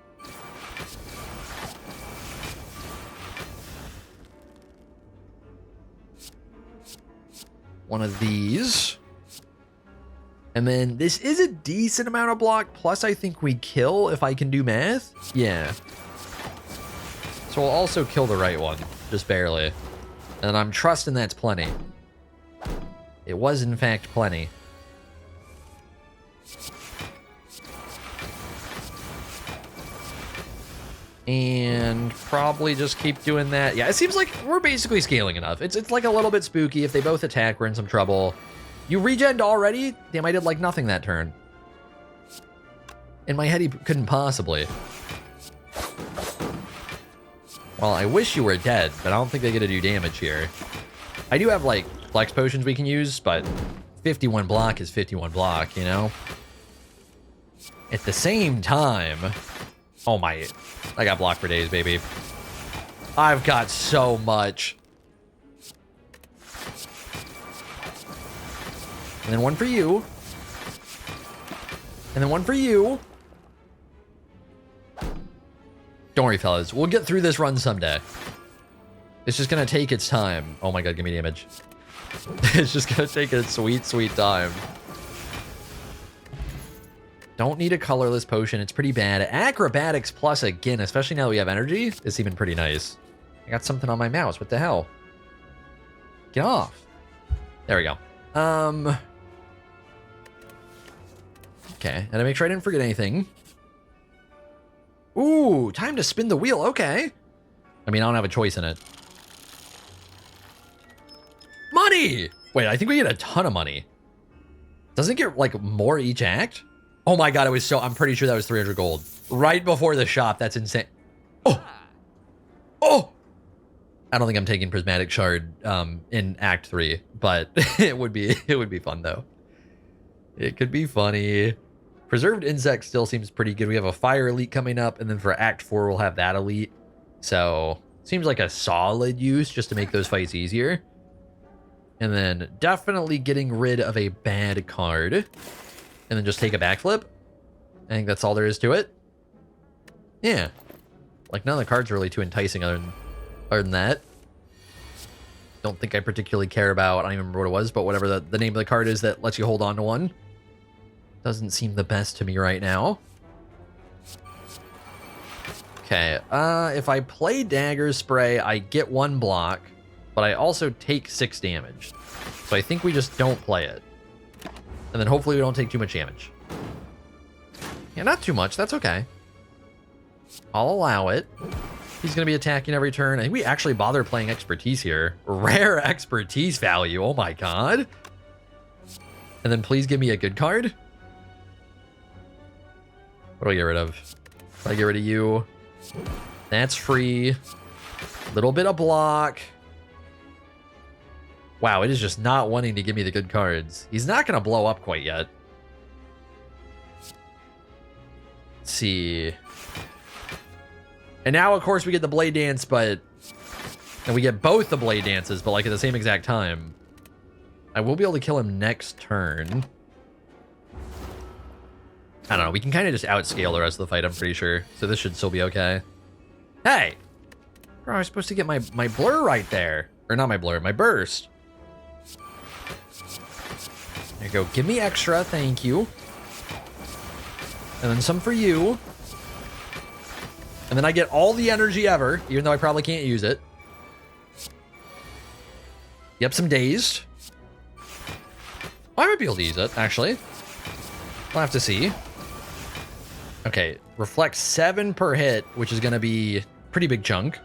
One of these. And then this is a decent amount of block. Plus, I think we kill if I can do math. Yeah. So we'll also kill the right one. Just barely. And I'm trusting that's plenty. It was, in fact, plenty. And probably just keep doing that. Yeah, it seems like we're basically scaling enough. It's like a little bit spooky. If they both attack, we're in some trouble. You regened already? Damn, I did like nothing that turn. In my head, he couldn't possibly. Well, I wish you were dead, but I don't think they get to do damage here. I do have, like, flex potions we can use, but 51 block is 51 block, you know? At the same time... Oh my... I got block for days, baby. I've got so much. And then one for you. And then one for you. Don't worry, fellas. We'll get through this run someday. It's just gonna take its time. Oh my god, give me damage. It's just gonna take a sweet, sweet time. Don't need a colorless potion. It's pretty bad. Acrobatics plus again, especially now that we have energy, is even pretty nice. I got something on my mouse. What the hell? Get off. There we go. Okay, and I make sure I didn't forget anything. Ooh, time to spin the wheel. Okay. I mean, I don't have a choice in it. Money! Wait, I think we get a ton of money. Doesn't it get, like, more each act? Oh my god, it was so... I'm pretty sure that was 300 gold. Right before the shop. That's insane. Oh! Oh! I don't think I'm taking Prismatic Shard in Act 3, but it would be fun, though. It could be funny. Preserved Insect still seems pretty good. We have a Fire Elite coming up, and then for Act 4, we'll have that Elite. So, seems like a solid use just to make those fights easier. And then definitely getting rid of a bad card. And then just take a backflip. I think that's all there is to it. Yeah. Like, none of the cards are really too enticing other than that. Don't think I particularly care about, I don't even remember what it was, but whatever the name of the card is that lets you hold on to one. Doesn't seem the best to me right now. Okay, if I play Dagger Spray, I get 1 block, but I also take 6 damage. So I think we just don't play it. And then hopefully we don't take too much damage. Yeah, not too much, that's okay. I'll allow it. He's going to be attacking every turn. I think we actually bother playing Expertise here. Rare Expertise value, oh my god. And then please give me a good card. What do I get rid of? I get rid of you. That's free. Little bit of block. Wow, it is just not wanting to give me the good cards. He's not going to blow up quite yet. Let's see. And now, of course, we get the Blade Dance, but... And we get both the Blade Dances, but like at the same exact time. I will be able to kill him next turn. I don't know, we can kind of just outscale the rest of the fight, I'm pretty sure. So this should still be okay. Hey! Bro, I was supposed to get my blur right there. Or not my blur, my burst. There you go, give me extra, thank you. And then some for you. And then I get all the energy ever, even though I probably can't use it. Yep, some dazed. I might be able to use it, actually. We'll have to see. Okay, reflect 7 per hit, which is going to be a pretty big chunk.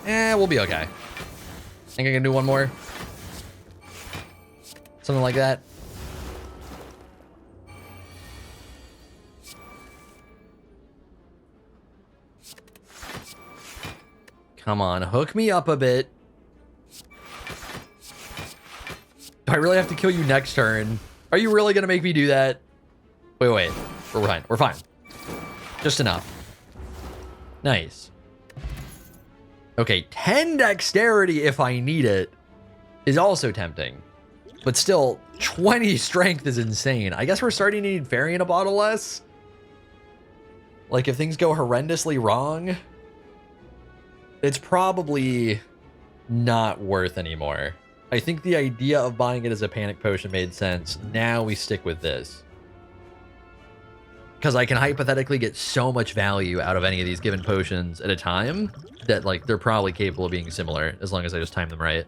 We'll be okay. Think I can do one more? Something like that. Come on, hook me up a bit. Do I really have to kill you next turn? Are you really gonna make me do that? Wait. We're fine. We're fine. Just enough. Nice. Okay, 10 dexterity if I need it is also tempting. But still, 20 strength is insane. I guess we're starting to need Fairy in a bottle less. Like, if things go horrendously wrong, it's probably not worth anymore. I think the idea of buying it as a panic potion made sense. Now we stick with this. Because I can hypothetically get so much value out of any of these given potions at a time that, like, they're probably capable of being similar as long as I just time them right.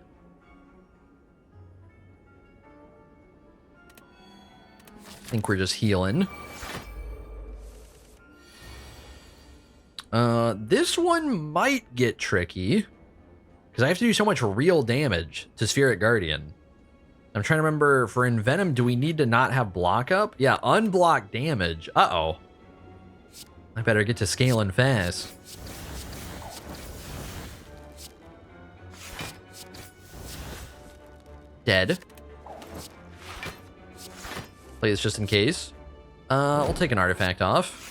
I think we're just healing. This one might get tricky because I have to do so much real damage to Spheric Guardian. I'm trying to remember, for Envenom, do we need to not have block up? Yeah, unblock damage. Uh-oh. I better get to scaling fast. Dead. Play this just in case. We'll take an artifact off.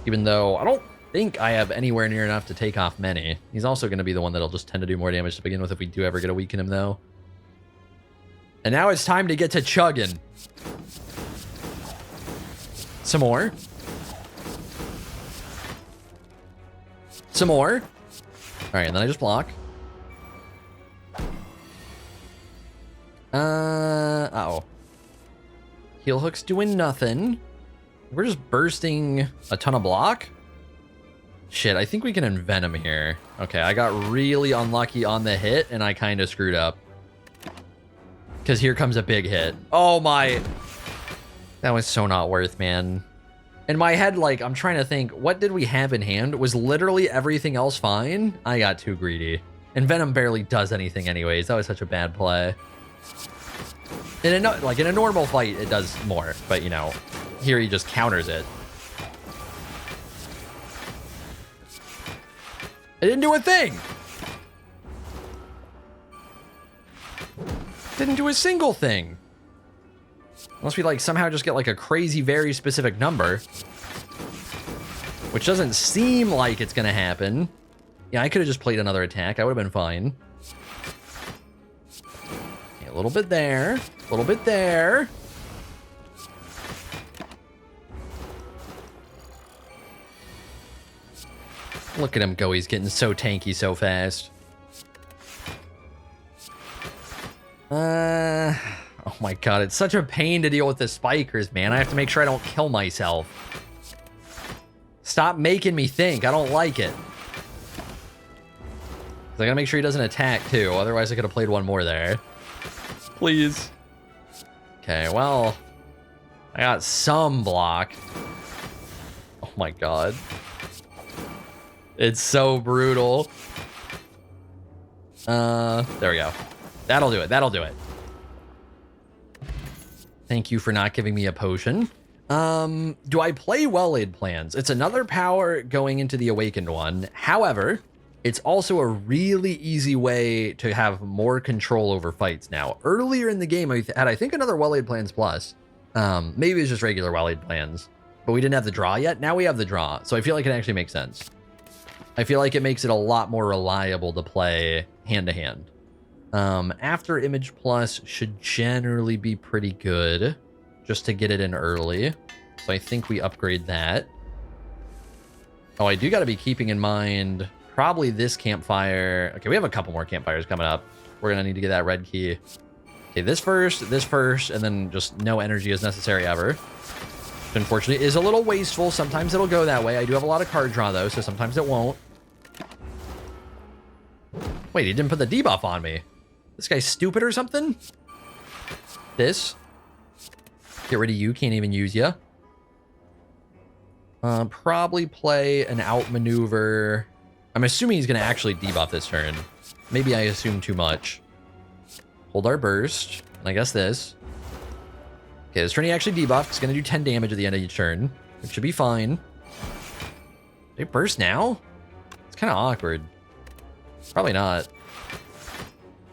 Even though I don't think I have anywhere near enough to take off many. He's also going to be the one that'll just tend to do more damage to begin with if we do ever get a weaken him, though. And now it's time to get to chugging. Some more. Some more. All right, and then I just block. Uh-oh. Heal hook's doing nothing. We're just bursting a ton of block. Shit, I think we can envenom here. Okay, I got really unlucky on the hit, and I kind of screwed up. Because here comes a big hit. Oh my... That was so not worth, man. In my head, like, I'm trying to think, what did we have in hand? Was literally everything else fine? I got too greedy. And Venom barely does anything anyways. That was such a bad play. In a normal fight, it does more. But, you know, here he just counters it. It didn't do a thing. Didn't do a single thing. Unless we, like, somehow just get, like, a crazy, very specific number. Which doesn't seem like it's gonna happen. Yeah, I could have just played another attack. I would have been fine. Okay, a little bit there. A little bit there. Look at him go. He's getting so tanky so fast. Oh my god, it's such a pain to deal with the spikers, man. I have to make sure I don't kill myself. Stop making me think. I don't like it. I gotta make sure he doesn't attack, too. Otherwise, I could have played one more there. Please. Okay, well... I got some block. Oh my god. It's so brutal. There we go. That'll do it. That'll do it. Thank you for not giving me a potion. Do I play Well-Laid Plans? It's another power going into the Awakened one. However, it's also a really easy way to have more control over fights now. Earlier in the game, I had, I think, another Well-Laid Plans Plus. Maybe it's just regular Well-Laid Plans. But we didn't have the draw yet. Now we have the draw. So I feel like it actually makes sense. I feel like it makes it a lot more reliable to play hand-to-hand. After Image Plus should generally be pretty good, just to get it in early. So I think we upgrade that. Oh, I do got to be keeping in mind probably this campfire. Okay, we have a couple more campfires coming up. We're going to need to get that red key. Okay, this first, and then just no energy is necessary ever. Which unfortunately is a little wasteful. Sometimes it'll go that way. I do have a lot of card draw, though, so sometimes it won't. Wait, he didn't put the debuff on me. This guy's stupid or something? This. Get rid of you. Can't even use you. Probably play an outmaneuver. I'm assuming he's going to actually debuff this turn. Maybe I assume too much. Hold our burst. And I guess this. Okay, this turn he actually debuffed. It's going to do 10 damage at the end of each turn. It should be fine. They burst now? It's kind of awkward. Probably not.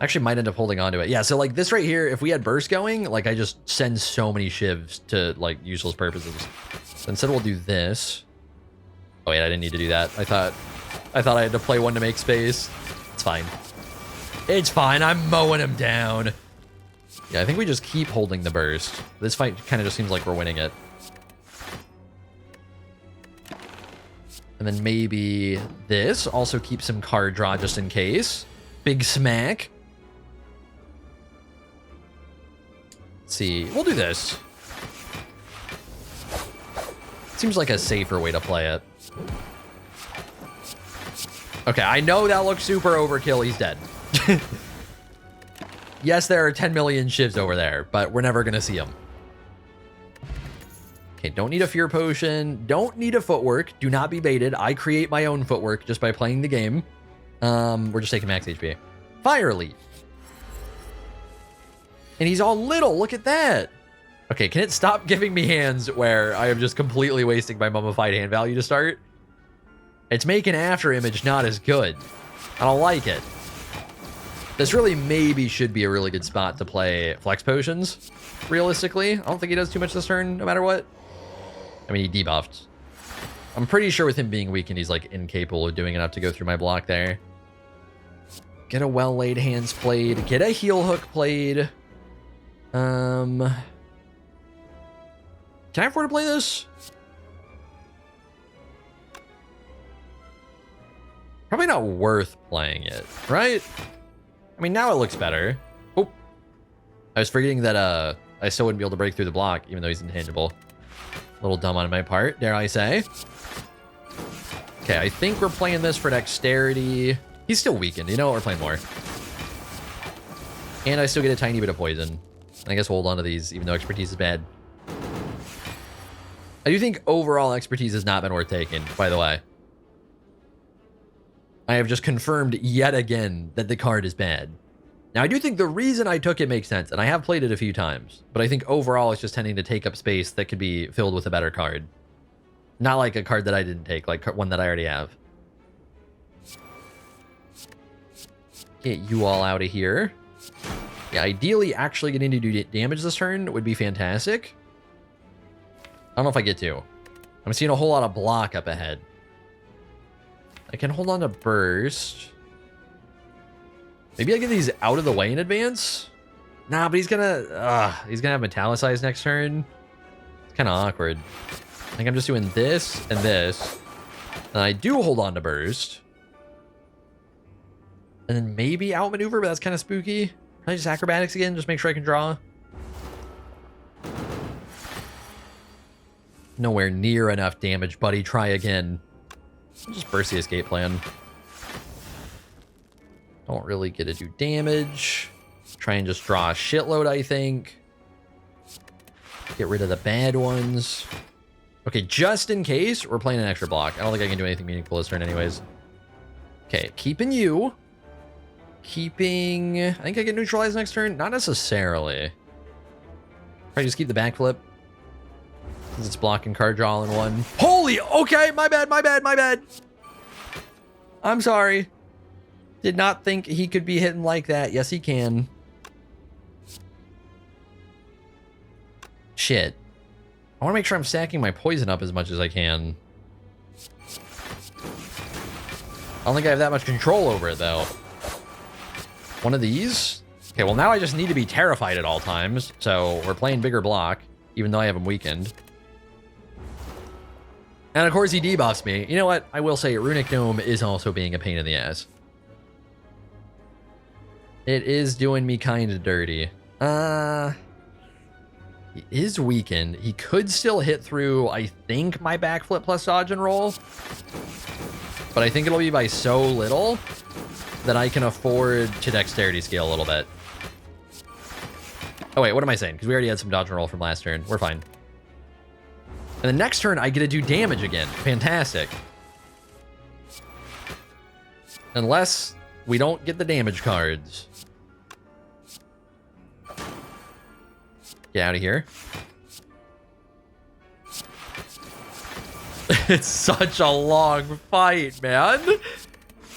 Actually might end up holding on to it. Yeah, so like this right here, if we had burst going, like I just send so many shivs to like useless purposes. So instead we'll do this. Oh wait, I didn't need to do that. I thought I had to play one to make space. It's fine. It's fine. I'm mowing him down. Yeah, I think we just keep holding the burst. This fight kind of just seems like we're winning it. And then maybe this. Also keep some card draw just in case. Big smack. Let's see. We'll do this. Seems like a safer way to play it. Okay, I know that looks super overkill. He's dead. Yes, there are 10 million shivs over there, but we're never going to see them. Okay, don't need a fear potion. Don't need a footwork. Do not be baited. I create my own footwork just by playing the game. We're just taking max HP. Fire Leaf. And he's all little. Look at that. Okay, can it stop giving me hands where I am just completely wasting my mummified hand value to start? It's making After Image not as good. I don't like it. This really maybe should be a really good spot to play Flex Potions, realistically. I don't think he does too much this turn, no matter what. I mean, he debuffed. I'm pretty sure with him being weakened, he's like incapable of doing enough to go through my block there. Get a Well-Laid Hands played. Get a Heal Hook played. Can I afford to play this? Probably not worth playing it, right? I mean, now it looks better. Oh. I was forgetting that I still wouldn't be able to break through the block, even though he's intangible. A little dumb on my part, dare I say. Okay, I think we're playing this for dexterity. He's still weakened. You know what? We're playing more. And I still get a tiny bit of poison. I guess we'll hold on to these, even though expertise is bad. I do think overall expertise has not been worth taking, by the way. I have just confirmed yet again that the card is bad. Now, I do think the reason I took it makes sense, and I have played it a few times, but I think overall it's just tending to take up space that could be filled with a better card. Not like a card that I didn't take, like one that I already have. Get you all out of here. Yeah, ideally actually getting to do damage this turn would be fantastic. I don't know if I get to. I'm seeing a whole lot of block up ahead. I can hold on to burst. Maybe I get these out of the way in advance? Nah, but he's gonna have Metallicized next turn. It's kind of awkward. I think I'm just doing this and this. And I do hold on to burst. And then maybe outmaneuver, but that's kind of spooky. Can I just acrobatics again? Just make sure I can draw. Nowhere near enough damage, buddy. Try again. Just burst the escape plan. Don't really get to do damage. Try and just draw a shitload, I think. Get rid of the bad ones. Okay, just in case, we're playing an extra block. I don't think I can do anything meaningful this turn anyways. Okay, keeping you. Keeping... I think I get neutralized next turn. Not necessarily. Probably just keep the backflip. Since it's blocking card draw all in one. Holy... Okay, my bad, my bad, my bad. I'm sorry. Did not think he could be hitting like that. Yes, he can. Shit. I want to make sure I'm stacking my poison up as much as I can. I don't think I have that much control over it, though. One of these? Okay, well, now I just need to be terrified at all times. So we're playing bigger block, even though I have him weakened. And of course, he debuffs me. You know what? I will say Runic Gnome is also being a pain in the ass. It is doing me kind of dirty. He is weakened. He could still hit through, I think, my backflip plus dodge and roll. But I think it'll be by so little that I can afford to dexterity scale a little bit. Oh, wait, what am I saying? Because we already had some dodge and roll from last turn. We're fine. And the next turn, I get to do damage again. Fantastic. Unless we don't get the damage cards. Get out of here. It's such a long fight, man.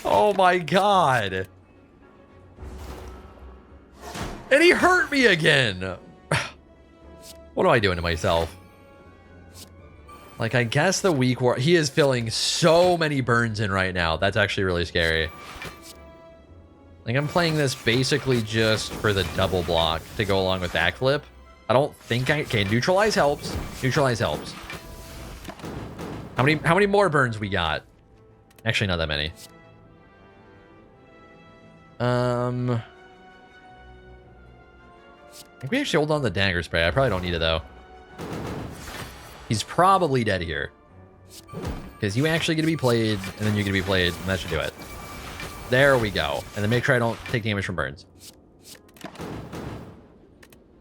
Oh my god. And he hurt me again. What am I doing to myself? Like, I guess the weak war... He is filling so many burns in right now. That's actually really scary. I think I'm playing this basically just for the double block to go along with backflip. I don't think I... Okay, neutralize helps. Neutralize helps. How many more burns we got? Actually, not that many. I think we actually hold on to the dagger spray. I probably don't need it, though. He's probably dead here. Because you actually get to be played, and then you get to be played, and that should do it. There we go. And then make sure I don't take damage from burns.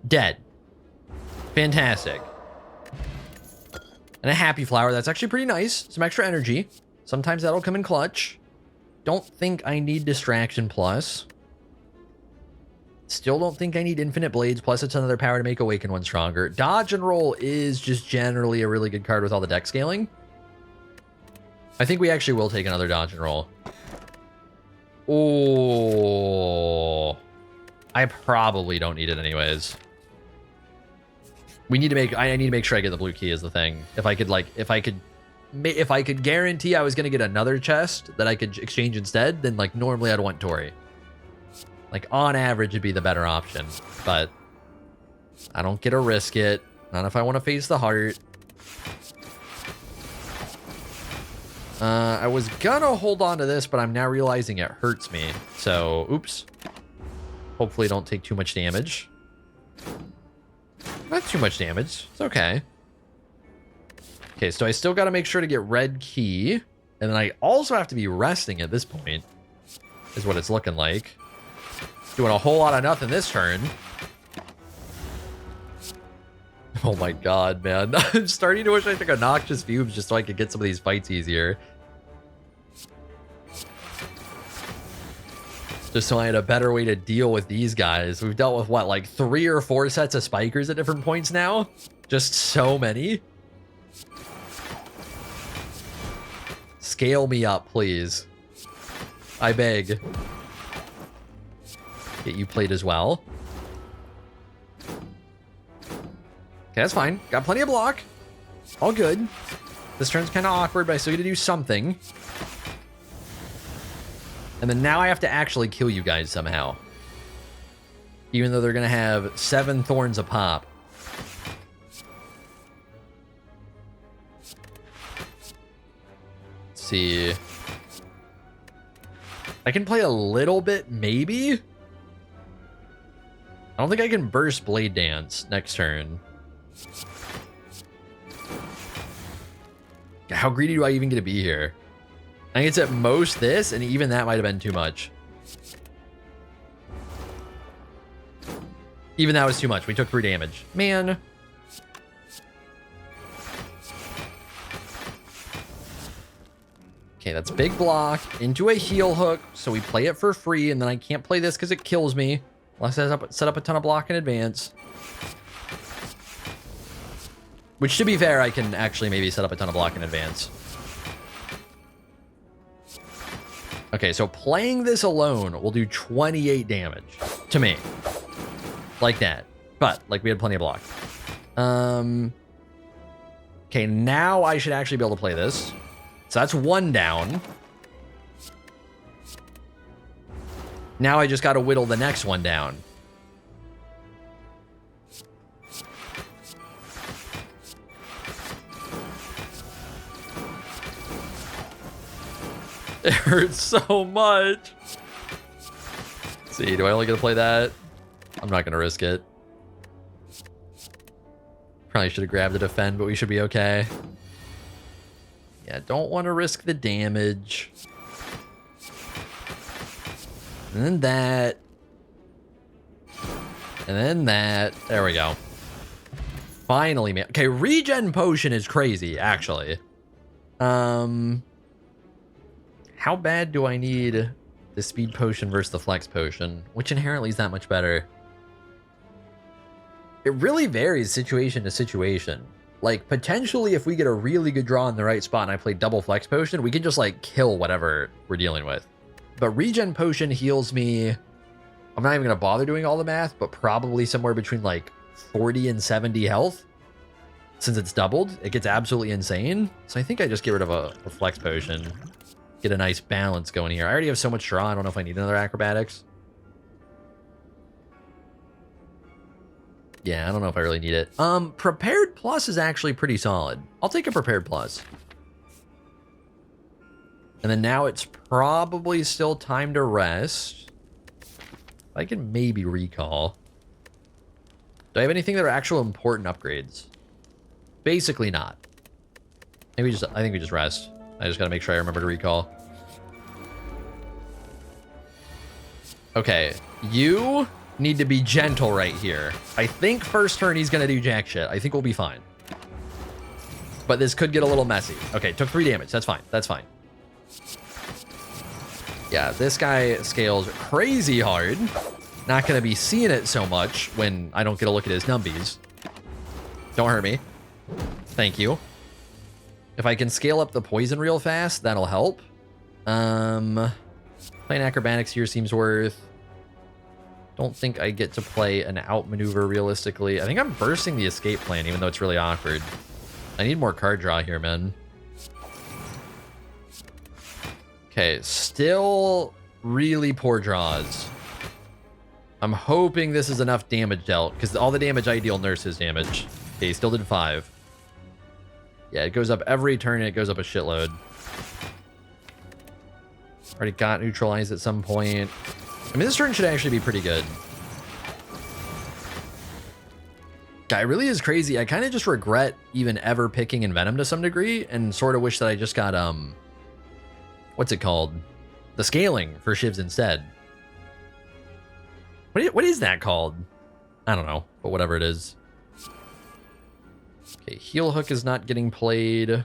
Dead. Fantastic. And a happy flower. That's actually pretty nice. Some extra energy. Sometimes that'll come in clutch. Don't think I need distraction plus. Still don't think I need infinite blades, plus it's another power to make awaken one stronger. Dodge and roll is just generally a really good card with all the deck scaling. I think we actually will take another dodge and roll. Oh, I probably don't need it anyways. We need to make, I need to make sure I get the blue key is the thing. If I could guarantee I was going to get another chest that I could exchange instead, then like normally I'd want Tori. Like, on average, it'd be the better option. But I don't get to risk it. Not if I want to face the heart. I was gonna hold on to this, but I'm now realizing it hurts me. So, oops. Hopefully don't take too much damage. Not too much damage. It's okay. Okay, so I still got to make sure to get red key. And then I also have to be resting at this point. Is what it's looking like. Doing a whole lot of nothing this turn. Oh my god, man. I'm starting to wish I took a Noxious Fumes just so I could get some of these fights easier. Just so I had a better way to deal with these guys. We've dealt with, what, like 3 or 4 sets of spikers at different points now? Just so many. Scale me up, please. I beg. Get you played as well. Okay, that's fine. Got plenty of block. All good. This turn's kind of awkward, but I still get to do something. And then now I have to actually kill you guys somehow. Even though they're going to have 7 thorns a pop. Let's see. I can play a little bit, maybe? I don't think I can burst Blade Dance next turn. How greedy do I even get to be here? I think it's at most this, and even that might have been too much. Even that was too much. We took 3 damage. Man. Okay, that's big block into a heal hook, so we play it for free, and then I can't play this because it kills me. Unless I set up a ton of block in advance. Which, to be fair, I can actually maybe set up a ton of block in advance. Okay, so playing this alone will do 28 damage to me. Like that. But, like, we had plenty of block. Okay, now I should actually be able to play this. So that's 1 down. Now I just got to whittle the next one down. It hurts so much. Let's see, do I only get to play that? I'm not going to risk it. Probably should have grabbed the defend, but we should be okay. Yeah, don't want to risk the damage. And then that. And then that. There we go. Finally, man. Okay, regen potion is crazy, actually. How bad do I need the speed potion versus the flex potion? Which inherently is that much better? It really varies situation to situation. Like, potentially, if we get a really good draw in the right spot and I play double flex potion, we can just, like, kill whatever we're dealing with. But regen potion heals me. I'm not even going to bother doing all the math, but probably somewhere between, like, 40 and 70 health. Since it's doubled, it gets absolutely insane. So I think I just get rid of a flex potion. Get a nice balance going here. I already have so much draw, I don't know if I need another acrobatics. Yeah, I don't know if I really need it. Prepared plus is actually pretty solid. I'll take a prepared plus. And then now it's probably still time to rest. I can maybe recall. Do I have anything that are actual important upgrades? Basically not. Maybe just, I think we just rest. I just gotta make sure I remember to recall. Okay, you need to be gentle right here. I think first turn he's gonna do jack shit. I think we'll be fine. But this could get a little messy. Okay, took 3 damage. That's fine. That's fine. Yeah, this guy scales crazy hard. Not gonna be seeing it so much when I don't get a look at his numbies. Don't hurt me. Thank you. If I can scale up the poison real fast, that'll help. Playing acrobatics here seems worth. Don't think I get to play an outmaneuver realistically. I think I'm bursting the escape plan, even though it's really awkward. I need more card draw here, man. Okay, still really poor draws. I'm hoping this is enough damage dealt, because all the damage I deal nurses damage. Okay, he still did 5. Yeah, it goes up every turn and it goes up a shitload. Already got neutralized at some point. I mean, this turn should actually be pretty good. Guy really is crazy. I kind of just regret even ever picking Envenom to some degree, and sort of wish that I just got, what's it called? The scaling for SHIVS instead. What is that called? I don't know, but whatever it is. Okay, Heal Hook is not getting played.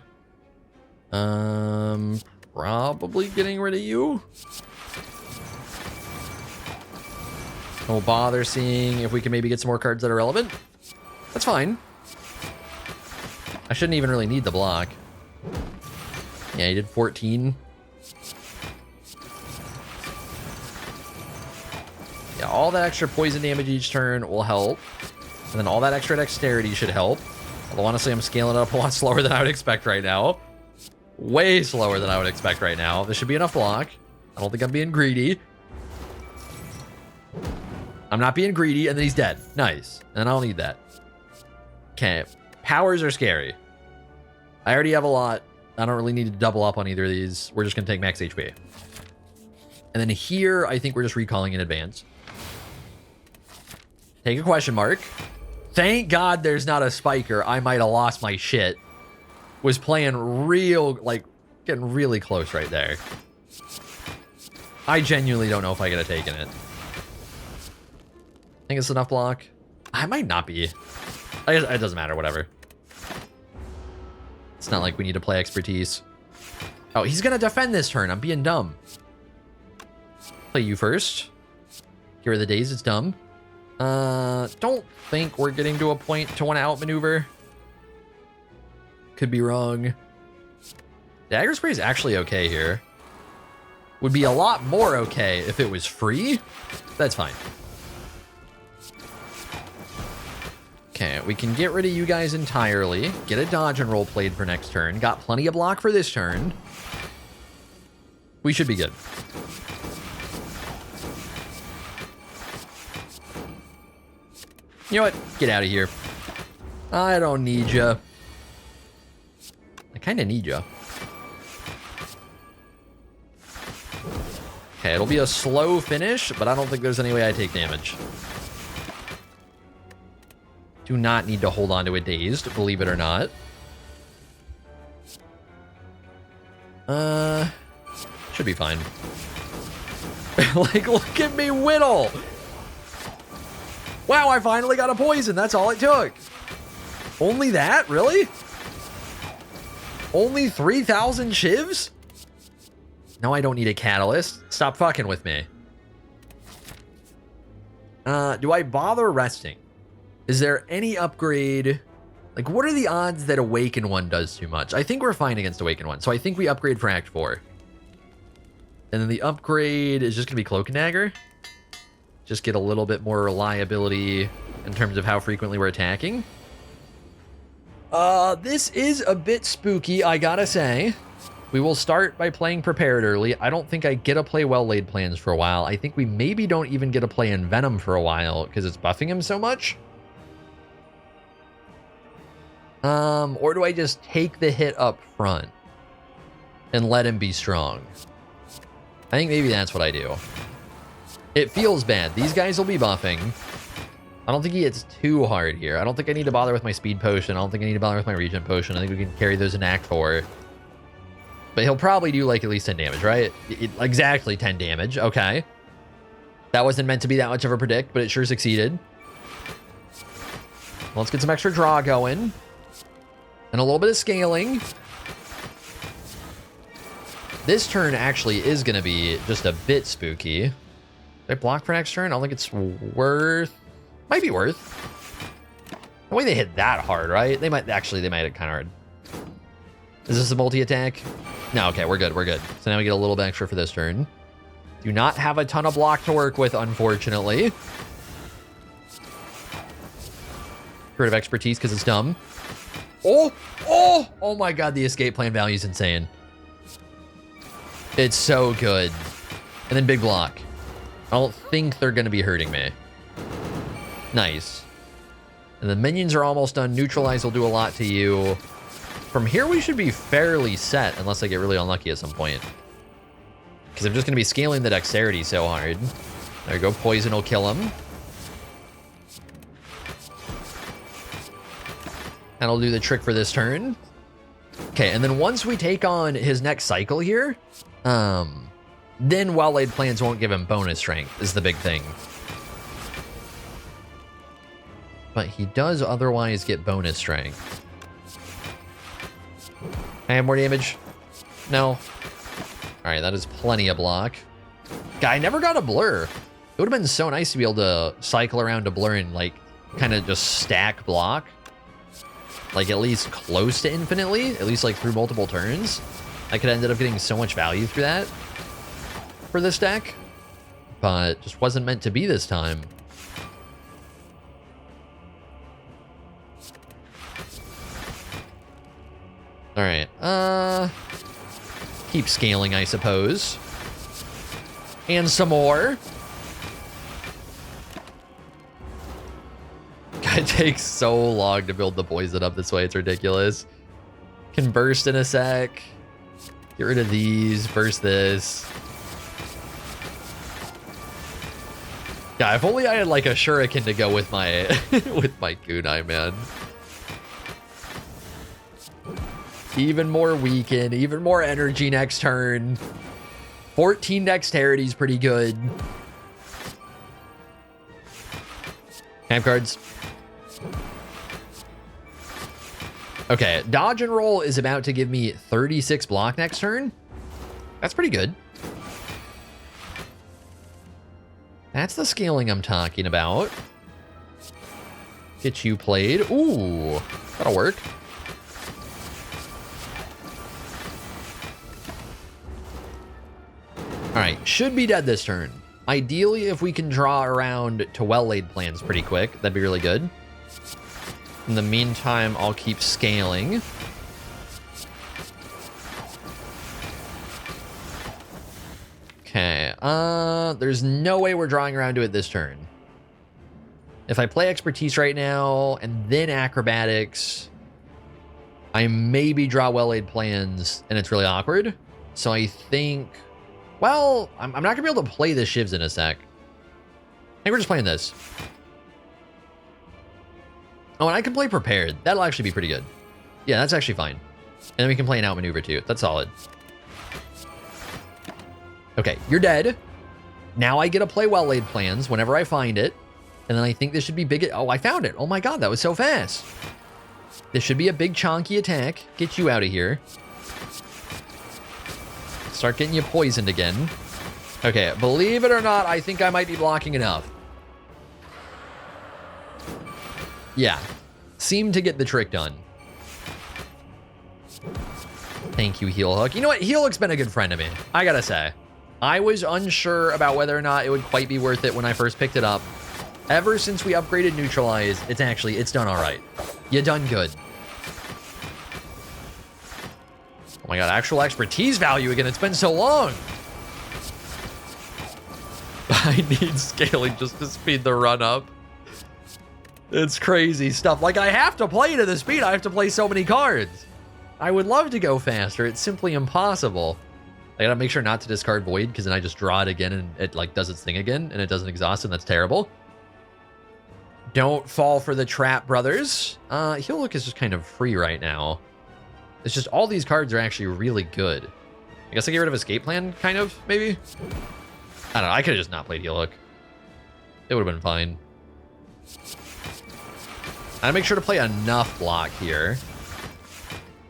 Probably getting rid of you. We'll bother seeing if we can maybe get some more cards that are relevant. That's fine. I shouldn't even really need the block. Yeah, he did 14. Yeah, all that extra poison damage each turn will help. And then all that extra dexterity should help. Although honestly, I'm scaling it up a lot slower than I would expect right now. Way slower than I would expect right now. This should be enough block. I don't think I'm being greedy. I'm not being greedy, and then he's dead. Nice. And I don't need that. Okay. Powers are scary. I already have a lot. I don't really need to double up on either of these. We're just going to take max HP. And then here, I think we're just recalling in advance. Take a question mark. Thank God there's not a spiker. I might have lost my shit. Was playing real, like, getting really close right there. I genuinely don't know if I could have taken it. Think it's enough block? I might not be. It doesn't matter, whatever. It's not like we need to play expertise. Oh, he's gonna defend this turn. I'm being dumb. Play you first. Here are the days, it's dumb. Don't think we're getting to a point to want to outmaneuver. Could be wrong. Dagger Spray is actually okay here. Would be a lot more okay if it was free. That's fine. Okay, we can get rid of you guys entirely. Get a dodge and roll played for next turn. Got plenty of block for this turn. We should be good. You know what? Get out of here. I don't need you. I kind of need you. Okay, it'll be a slow finish, but I don't think there's any way I take damage. Do not need to hold on to a dazed, believe it or not. Should be fine. Like, look at me whittle! Wow, I finally got a poison. That's all it took. Only that? Really? Only 3,000 SHIVS? No, I don't need a catalyst. Stop fucking with me. Do I bother resting? Is there any upgrade? Like, what are the odds that Awaken 1 does too much? I think we're fine against Awaken 1, so I think we upgrade for Act 4. And then the upgrade is just going to be Cloak and Dagger. Just get a little bit more reliability in terms of how frequently we're attacking. This is a bit spooky, I gotta say. We will start by playing Prepared early. I don't think I get to play Well-Laid Plans for a while. I think we maybe don't even get to play Envenom for a while because it's buffing him so much. Or do I just take the hit up front and let him be strong? I think maybe that's what I do. It feels bad. These guys will be buffing. I don't think he hits too hard here. I don't think I need to bother with my speed potion. I don't think I need to bother with my regen potion. I think we can carry those in Act 4. But he'll probably do like at least 10 damage, right? Exactly 10 damage. Okay. That wasn't meant to be that much of a predict, but it sure succeeded. Let's get some extra draw going. And a little bit of scaling. This turn actually is going to be just a bit spooky. Did I block for next turn? I don't think it's worth... Might be worth. The way they hit that hard, right? They might hit kind of hard. Is this a multi-attack? No, okay, we're good, we're good. So now we get a little bit extra for this turn. Do not have a ton of block to work with, unfortunately. Get rid of expertise because it's dumb. Oh my god, the escape plan value is insane. It's so good. And then big block. I don't think they're going to be hurting me. Nice. And the minions are almost done. Neutralize will do a lot to you. From here, we should be fairly set, unless I get really unlucky at some point. Because I'm just going to be scaling the dexterity so hard. There we go. Poison will kill him. That'll do the trick for this turn. Okay, and then once we take on his next cycle here, then well-laid plans won't give him bonus strength is the big thing. But he does otherwise get bonus strength. I have more damage? No. All right, that is plenty of block. Guy never got a blur. It would have been so nice to be able to cycle around to blur and like kind of just stack block. Like at least close to infinitely, at least like through multiple turns. I could have ended up getting so much value through that for this deck, but just wasn't meant to be this time. All right, keep scaling, I suppose. And some more. It takes so long to build the poison up this way, it's ridiculous. Can burst in a sec. Get rid of these, burst this. Yeah, if only I had like a shuriken to go with my with my kunai, man. Even more weaken, even more energy next turn. 14 dexterity is pretty good. Camp cards. Okay, dodge and roll is about to give me 36 block next turn. That's pretty good. That's the scaling I'm talking about. Get you played. Ooh, that'll work. All right, should be dead this turn. Ideally, if we can draw around to well-laid plans pretty quick, that'd be really good. In the meantime, I'll keep scaling. Okay, there's no way we're drawing around to it this turn. If I play expertise right now and then acrobatics, I maybe draw well-laid plans and it's really awkward. So I think, well, I'm not gonna be able to play the SHIVS in a sec. I think we're just playing this. Oh, and I can play prepared. That'll actually be pretty good. Yeah, that's actually fine. And then we can play an outmaneuver too. That's solid. Okay, you're dead. Now I get to play well-laid plans whenever I find it. And then I think this should be big. Oh, I found it. Oh my God, that was so fast. This should be a big chonky attack. Get you out of here. Start getting you poisoned again. Okay, believe it or not, I think I might be blocking enough. Yeah, seem to get the trick done. Thank you, Heel Hook. You know what? Heel Hook's been a good friend to me, I gotta say. I was unsure about whether or not it would quite be worth it when I first picked it up. Ever since we upgraded Neutralize, it's done all right. You done good. Oh my God, actual expertise value again. It's been so long. I need scaling just to speed the run up. It's crazy stuff. Like, I have to play to the speed. I have to play so many cards. I would love to go faster. It's simply impossible. I gotta make sure not to discard Void, because then I just draw it again and it like does its thing again and it doesn't exhaust, and that's terrible. Don't fall for the trap, brothers. Heel Hook is just kind of free right now. It's just all these cards are actually really good. I guess I get rid of Escape Plan, kind of, maybe? I don't know. I could have just not played Heel Hook. It would have been fine. I gotta make sure to play enough block here.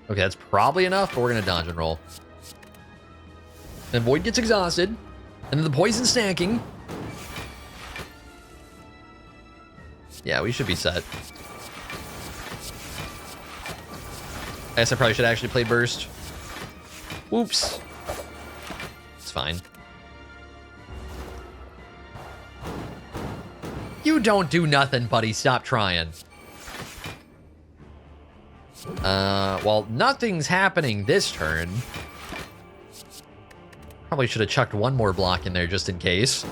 Okay, that's probably enough, but we're gonna dodge and roll. Then Void gets exhausted, and then the poison stacking. Yeah, we should be set. I guess I probably should have actually played Burst. Whoops. It's fine. You don't do nothing, buddy. Stop trying. Well, nothing's happening this turn. Probably should have chucked one more block in there just in case.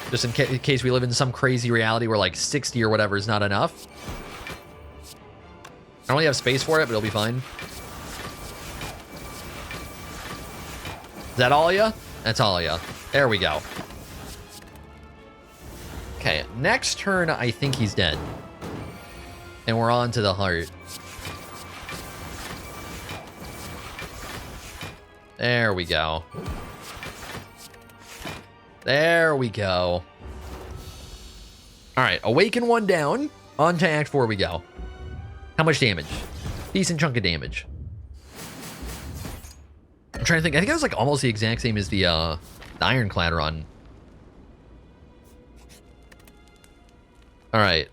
Just in case we live in some crazy reality where like 60 or whatever is not enough. I don't really have space for it, but it'll be fine. Is that all of ya? That's all of ya. There we go. Okay, next turn, I think he's dead. And we're on to the heart. There we go. There we go. All right, awaken one down. On to Act 4 we go. How much damage? Decent chunk of damage. I'm trying to think. I think that was like almost the exact same as the Ironclad run. All right.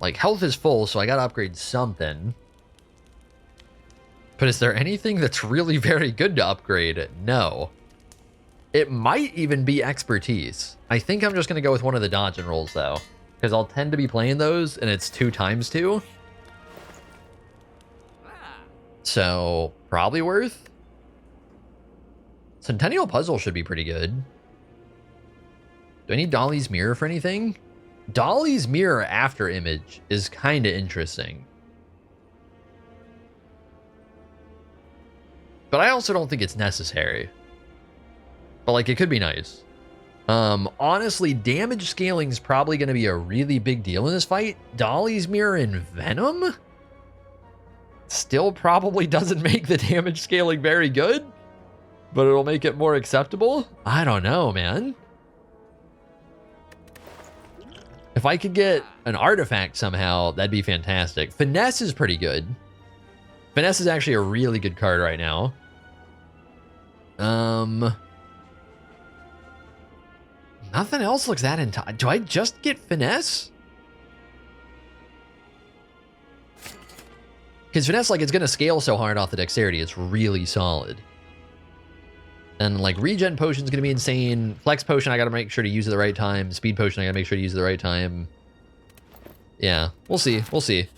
Like health is full, so I gotta upgrade something. But is there anything that's really very good to upgrade? No. It might even be expertise. I think I'm just gonna go with one of the dodge and rolls though, because I'll tend to be playing those and it's 2x2. So probably worth. Centennial Puzzle should be pretty good. Do I need Dolly's Mirror for anything? Dolly's Mirror after image is kind of interesting. But I also don't think it's necessary. But like, it could be nice. Honestly, damage scaling is probably going to be a really big deal in this fight. Dolly's Mirror and Venom still probably doesn't make the damage scaling very good, but it'll make it more acceptable. I don't know, man. If I could get an artifact somehow, that'd be fantastic. Finesse is pretty good. Finesse is actually a really good card right now. Nothing else looks that into. Do I just get Finesse? Because Finesse, like, it's going to scale so hard off the dexterity. It's really solid. And, like, Regen Potion's going to be insane. Flex Potion, I got to make sure to use at the right time. Speed Potion, I got to make sure to use at the right time. Yeah, we'll see. We'll see.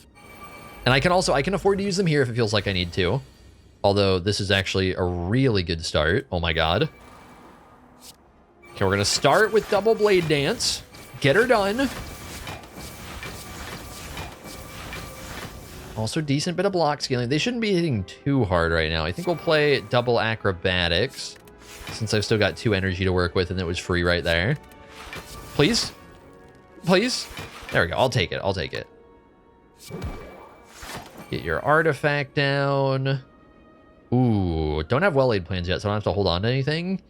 And I can afford to use them here if it feels like I need to. Although, this is actually a really good start. Oh my god. Okay, we're going to start with Double Blade Dance. Get her done. Also, decent bit of block scaling. They shouldn't be hitting too hard right now. I think we'll play Double Acrobatics, since I've still got 2 energy to work with and it was free right there. Please? Please? There we go. I'll take it. I'll take it. Get your artifact down. Ooh, don't have well-laid plans yet, so I don't have to hold on to anything.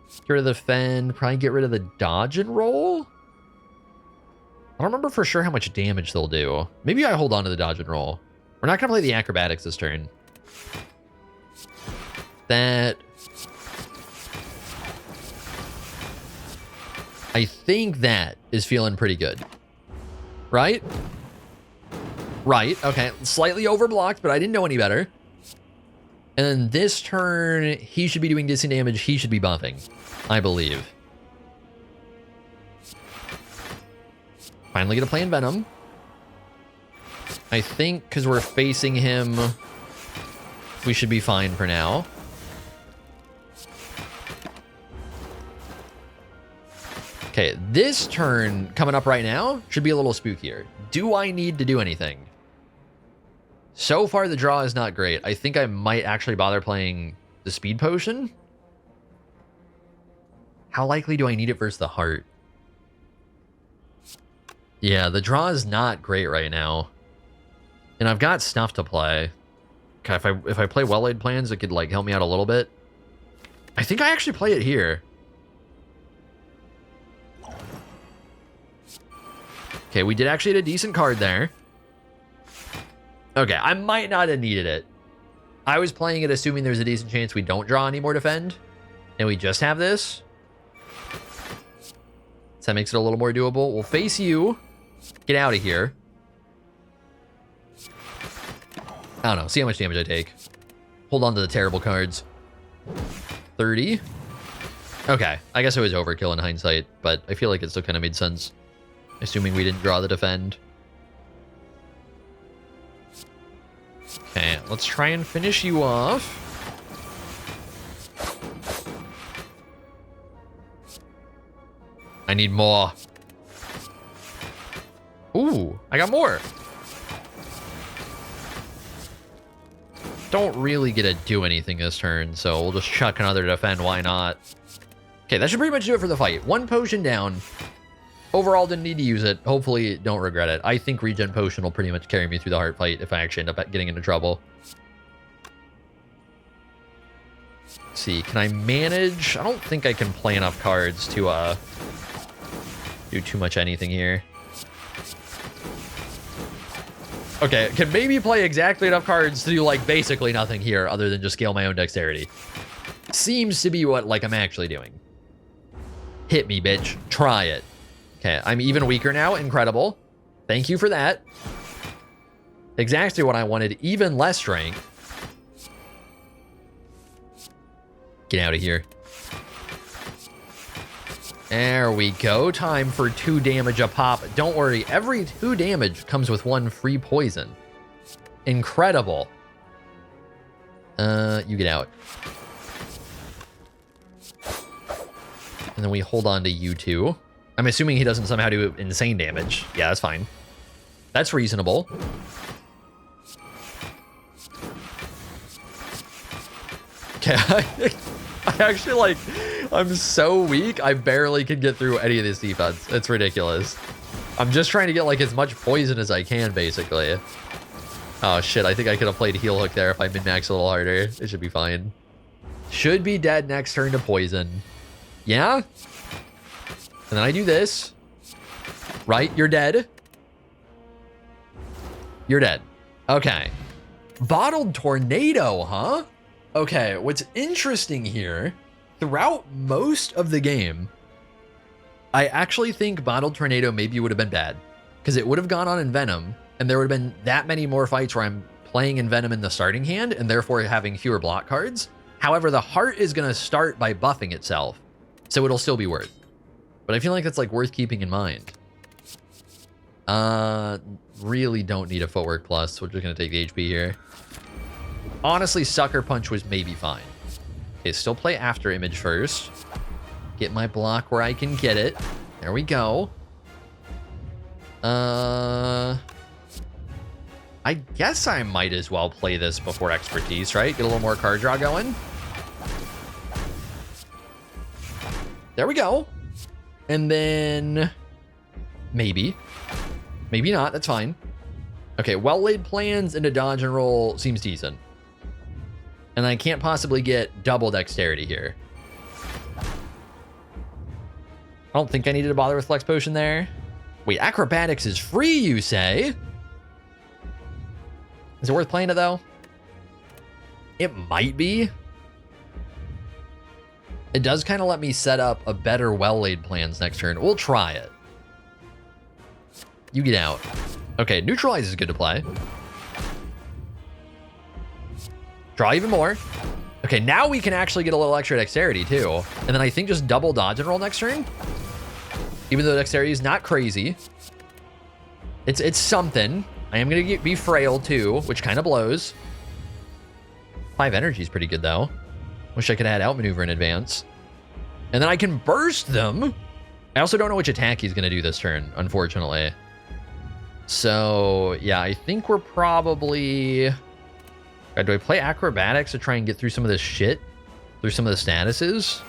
Get rid of the Fend. Probably get rid of the dodge and roll. I don't remember for sure how much damage they'll do. Maybe I hold on to the dodge and roll. We're not going to play the acrobatics this turn. That... I think that is feeling pretty good. Right? Right. Okay. Slightly overblocked, but I didn't know any better. And then this turn, he should be doing dissing damage. He should be buffing, I believe. Finally gonna play in Venom. I think because we're facing him, we should be fine for now. Okay, this turn coming up right now should be a little spookier. Do I need to do anything? So far, the draw is not great. I think I might actually bother playing the Speed Potion. How likely do I need it versus the Heart? Yeah, the draw is not great right now. And I've got stuff to play. Okay, if I play well-laid plans, it could like help me out a little bit. I think I actually play it here. Okay, we did actually get a decent card there. Okay, I might not have needed it. I was playing it assuming there's a decent chance we don't draw any more defend. And we just have this. So that makes it a little more doable. We'll face you. Get out of here. I don't know. See how much damage I take. Hold on to the terrible cards. 30. Okay. I guess it was overkill in hindsight, but I feel like it still kind of made sense. Assuming we didn't draw the defend. Okay, let's try and finish you off. I need more. Ooh, I got more. Don't really get to do anything this turn, so we'll just chuck another defend. Why not? Okay, that should pretty much do it for the fight. 1 potion down. Overall, didn't need to use it. Hopefully, don't regret it. I think regen potion will pretty much carry me through the heart fight if I actually end up getting into trouble. Let's see, can I manage? I don't think I can play enough cards to do too much anything here. Okay, can maybe play exactly enough cards to do like basically nothing here other than just scale my own dexterity. Seems to be what like I'm actually doing. Hit me, bitch. Try it. Okay, I'm even weaker now. Incredible. Thank you for that. Exactly what I wanted. Even less strength. Get out of here. There we go. Time for 2 damage a pop. Don't worry. Every 2 damage comes with 1 free poison. Incredible. You get out. And then we hold on to you two. I'm assuming he doesn't somehow do insane damage. Yeah, that's fine. That's reasonable. Okay, I actually like, I'm so weak, I barely can get through any of this defense. It's ridiculous. I'm just trying to get like as much poison as I can, basically. Oh shit, I think I could have played heal hook there if I min-max a little harder. It should be fine. Should be dead next turn to poison. Yeah? And then I do this. Right? You're dead. You're dead. Okay. Bottled tornado, huh? Okay, what's interesting here, throughout most of the game, I actually think Bottled Tornado maybe would have been bad, because it would have gone on Envenom, and there would have been that many more fights where I'm playing Envenom in the starting hand, and therefore having fewer block cards. However, the heart is going to start by buffing itself, so it'll still be worth. But I feel like that's like worth keeping in mind. Really don't need a footwork plus. We're just going to take the HP here. Honestly, Sucker Punch was maybe fine. Okay, still play After Image first. Get my block where I can get it. There we go. I guess I might as well play this before Expertise, right? Get a little more card draw going. There we go. And then maybe. Maybe not. That's fine. Okay, well-laid plans into dodge and roll seems decent. And I can't possibly get double dexterity here. I don't think I needed to bother with Flex Potion there. Wait, Acrobatics is free, you say? Is it worth playing it, though? It might be. It does kind of let me set up a better well-laid plans next turn. We'll try it. You get out. Okay, Neutralize is good to play. Draw even more. Okay, now we can actually get a little extra dexterity, too. And then I think just double dodge and roll next turn. Even though dexterity is not crazy. It's something. I am going to be frail, too, which kind of blows. 5 energy is pretty good, though. Wish I could add outmaneuver in advance. And then I can burst them. I also don't know which attack he's going to do this turn, unfortunately. So, yeah, I think we're probably... Do I play Acrobatics to try and get through some of this shit? Through some of the statuses?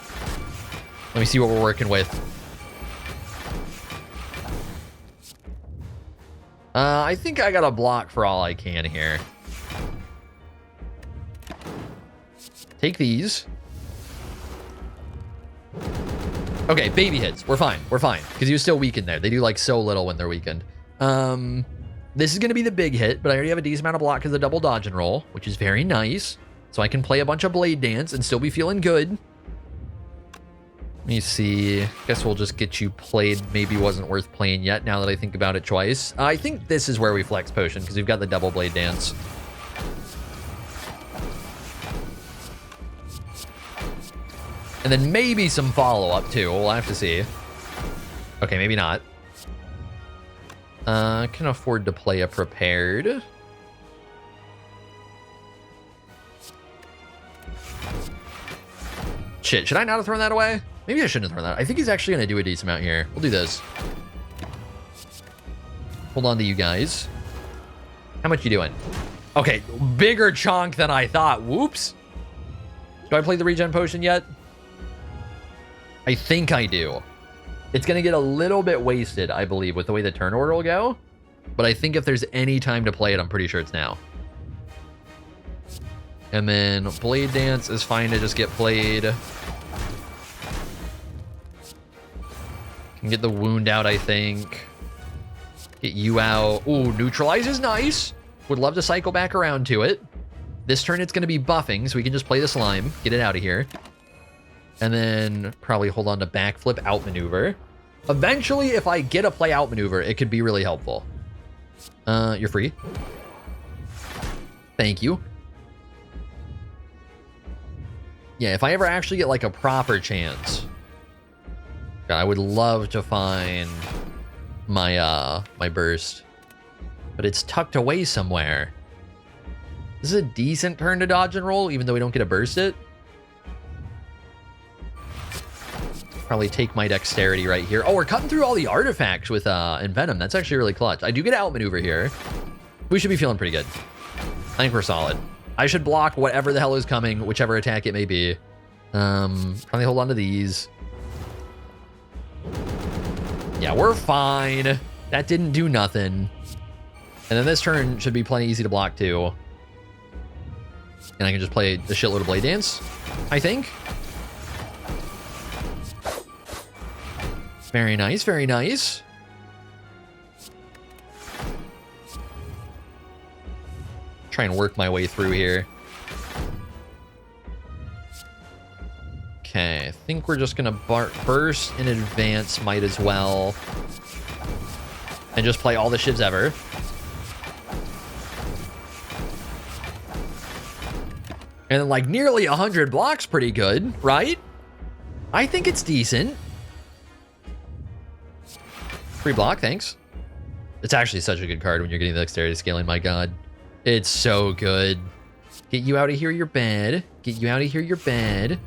Let me see what we're working with. I think I got a block for all I can here. Take these. Okay, baby hits. We're fine. We're fine. Because he was still weakened there. They do like so little when they're weakened. This is going to be the big hit, but I already have a decent amount of block because of the double dodge and roll, which is very nice. So I can play a bunch of Blade Dance and still be feeling good. Let me see. Guess we'll just get you played. Maybe wasn't worth playing yet now that I think about it twice. I think this is where we Flex Potion because we've got the double Blade Dance. And then maybe some follow-up too. We'll have to see. Okay, maybe not. Can afford to play a Prepared. Shit, should I not have thrown that away? Maybe I shouldn't have thrown that. I think he's actually going to do a decent amount here. We'll do this. Hold on to you guys. How much you doing? Okay, bigger chunk than I thought. Whoops. Do I play the regen potion yet? I think I do. It's going to get a little bit wasted, I believe, with the way the turn order will go. But I think if there's any time to play it, I'm pretty sure it's now. And then Blade Dance is fine to just get played. Can get the wound out, I think. Get you out. Ooh, Neutralize is nice. Would love to cycle back around to it. This turn it's going to be buffing, so we can just play the Slime. Get it out of here. And then probably hold on to Backflip Outmaneuver. Eventually, if I get a play Outmaneuver, it could be really helpful. You're free. Thank you. Yeah, if I ever actually get like a proper chance, I would love to find my my burst, but it's tucked away somewhere. This is a decent turn to dodge and roll, even though we don't get to burst it. Probably take my dexterity right here. Oh, we're cutting through all the artifacts with Envenom. That's actually really clutch. I do get outmaneuver here. We should be feeling pretty good. I think we're solid. I should block whatever the hell is coming, whichever attack it may be. Probably hold on to these. Yeah, we're fine. That didn't do nothing. And then this turn should be plenty easy to block too. And I can just play a shitload of Blade Dance, I think. Very nice, very nice. Try and work my way through here. Okay, I think we're just gonna burst in advance, might as well. And just play all the shivs ever. And then like nearly 100 blocks, pretty good, right? I think it's decent. Free block, thanks. It's actually such a good card when you're getting the dexterity scaling, my god. It's so good. Get you out of here, you're bad. Get you out of here, you're bad.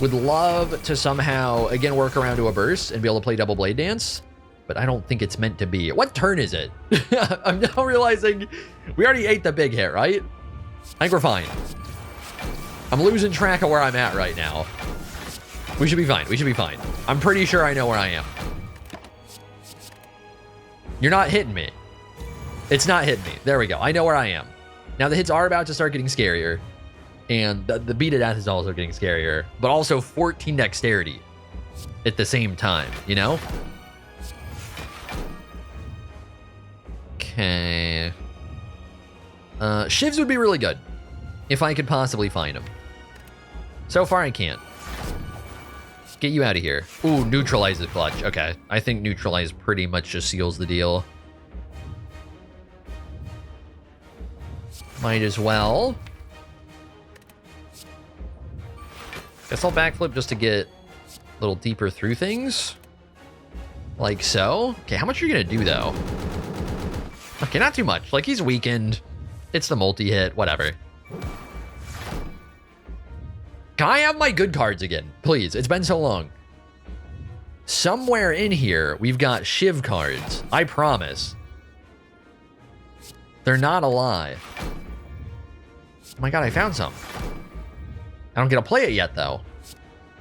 Would love to somehow, again, work around to a burst and be able to play double Blade Dance, but I don't think it's meant to be. What turn is it? I'm now realizing we already ate the big hit, right? I think we're fine. I'm losing track of where I'm at right now. We should be fine. We should be fine. I'm pretty sure I know where I am. You're not hitting me. It's not hitting me. There we go. I know where I am. Now the hits are about to start getting scarier. And the beat of death is also getting scarier. But also 14 dexterity at the same time, you know? Okay. Shivs would be really good if I could possibly find them. So far I can't. Get you out of here. Ooh, Neutralize is clutch. Okay. I think Neutralize pretty much just seals the deal. Might as well. Guess I'll backflip just to get a little deeper through things. Like so. Okay, how much are you gonna do though? Okay, not too much. Like he's weakened. It's the multi-hit, whatever. Can I have my good cards again? Please, it's been so long. Somewhere in here, we've got Shiv cards. I promise. They're not a lie. Oh my god, I found some. I don't get to play it yet, though.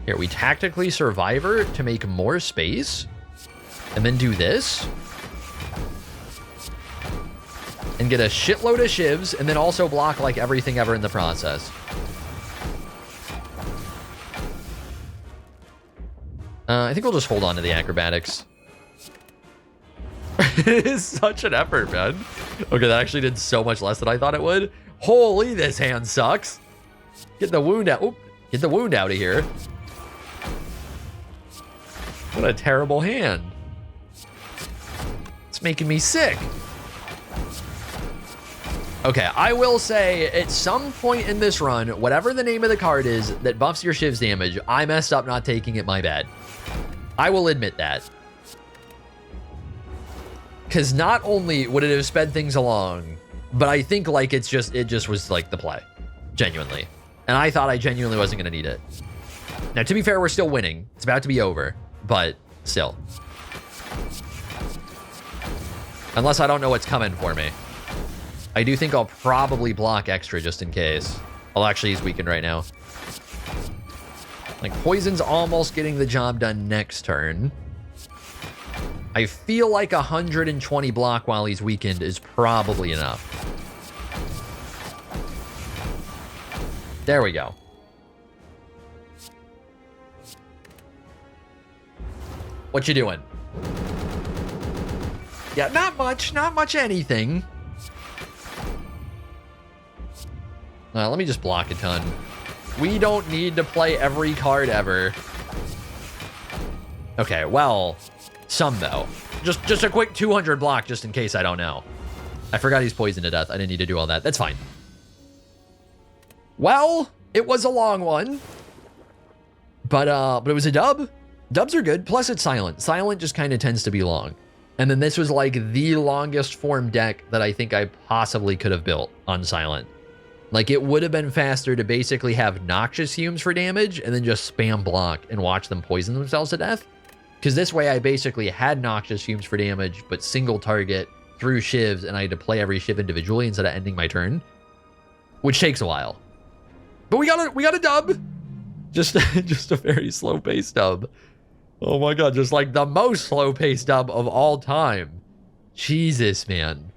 Here, we tactically Survivor to make more space. And then do this. And get a shitload of shivs, and then also block like everything ever in the process. I think we'll just hold on to the acrobatics. It is such an effort, man. Okay, that actually did so much less than I thought it would. Holy, this hand sucks. Get the wound out. Oop, get the wound out of here. What a terrible hand. It's making me sick. Okay, I will say at some point in this run, whatever the name of the card is that buffs your shivs damage, I messed up not taking it, my bad. I will admit that. Because not only would it have sped things along, but I think like it just was like the play. Genuinely. And I thought I genuinely wasn't going to need it. Now, to be fair, we're still winning. It's about to be over, but still. Unless I don't know what's coming for me. I do think I'll probably block extra just in case. Well, actually, he's weakened right now. Like, Poison's almost getting the job done next turn. I feel like 120 block while he's weakened is probably enough. There we go. What you doing? Yeah, not much anything. Let me just block a ton. We don't need to play every card ever. Okay, well, some though. Just a quick 200 block just in case I don't know. I forgot he's poisoned to death. I didn't need to do all that. That's fine. Well, it was a long one. But it was a dub. Dubs are good, plus it's silent. Silent just kind of tends to be long. And then this was like the longest form deck that I think I possibly could have built on silent. Like, it would have been faster to basically have Noxious Fumes for damage and then just spam block and watch them poison themselves to death. Because this way I basically had Noxious Fumes for damage, but single target through shivs, and I had to play every shiv individually instead of ending my turn, which takes a while. But we got a dub. Just a very slow-paced dub. Oh my god, just like the most slow-paced dub of all time. Jesus, man.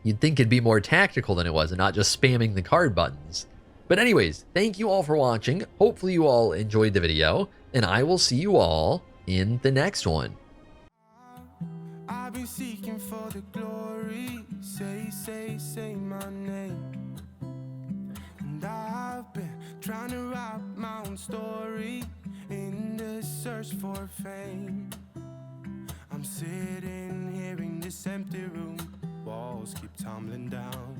You'd think it'd be more tactical than it was and not just spamming the card buttons. But anyways, thank you all for watching. Hopefully you all enjoyed the video, and I will see you all in the next one. I've been seeking for the glory. Say my name. And I've been trying to write my own story in the search for fame. I'm sitting here in this empty room. Walls keep tumbling down.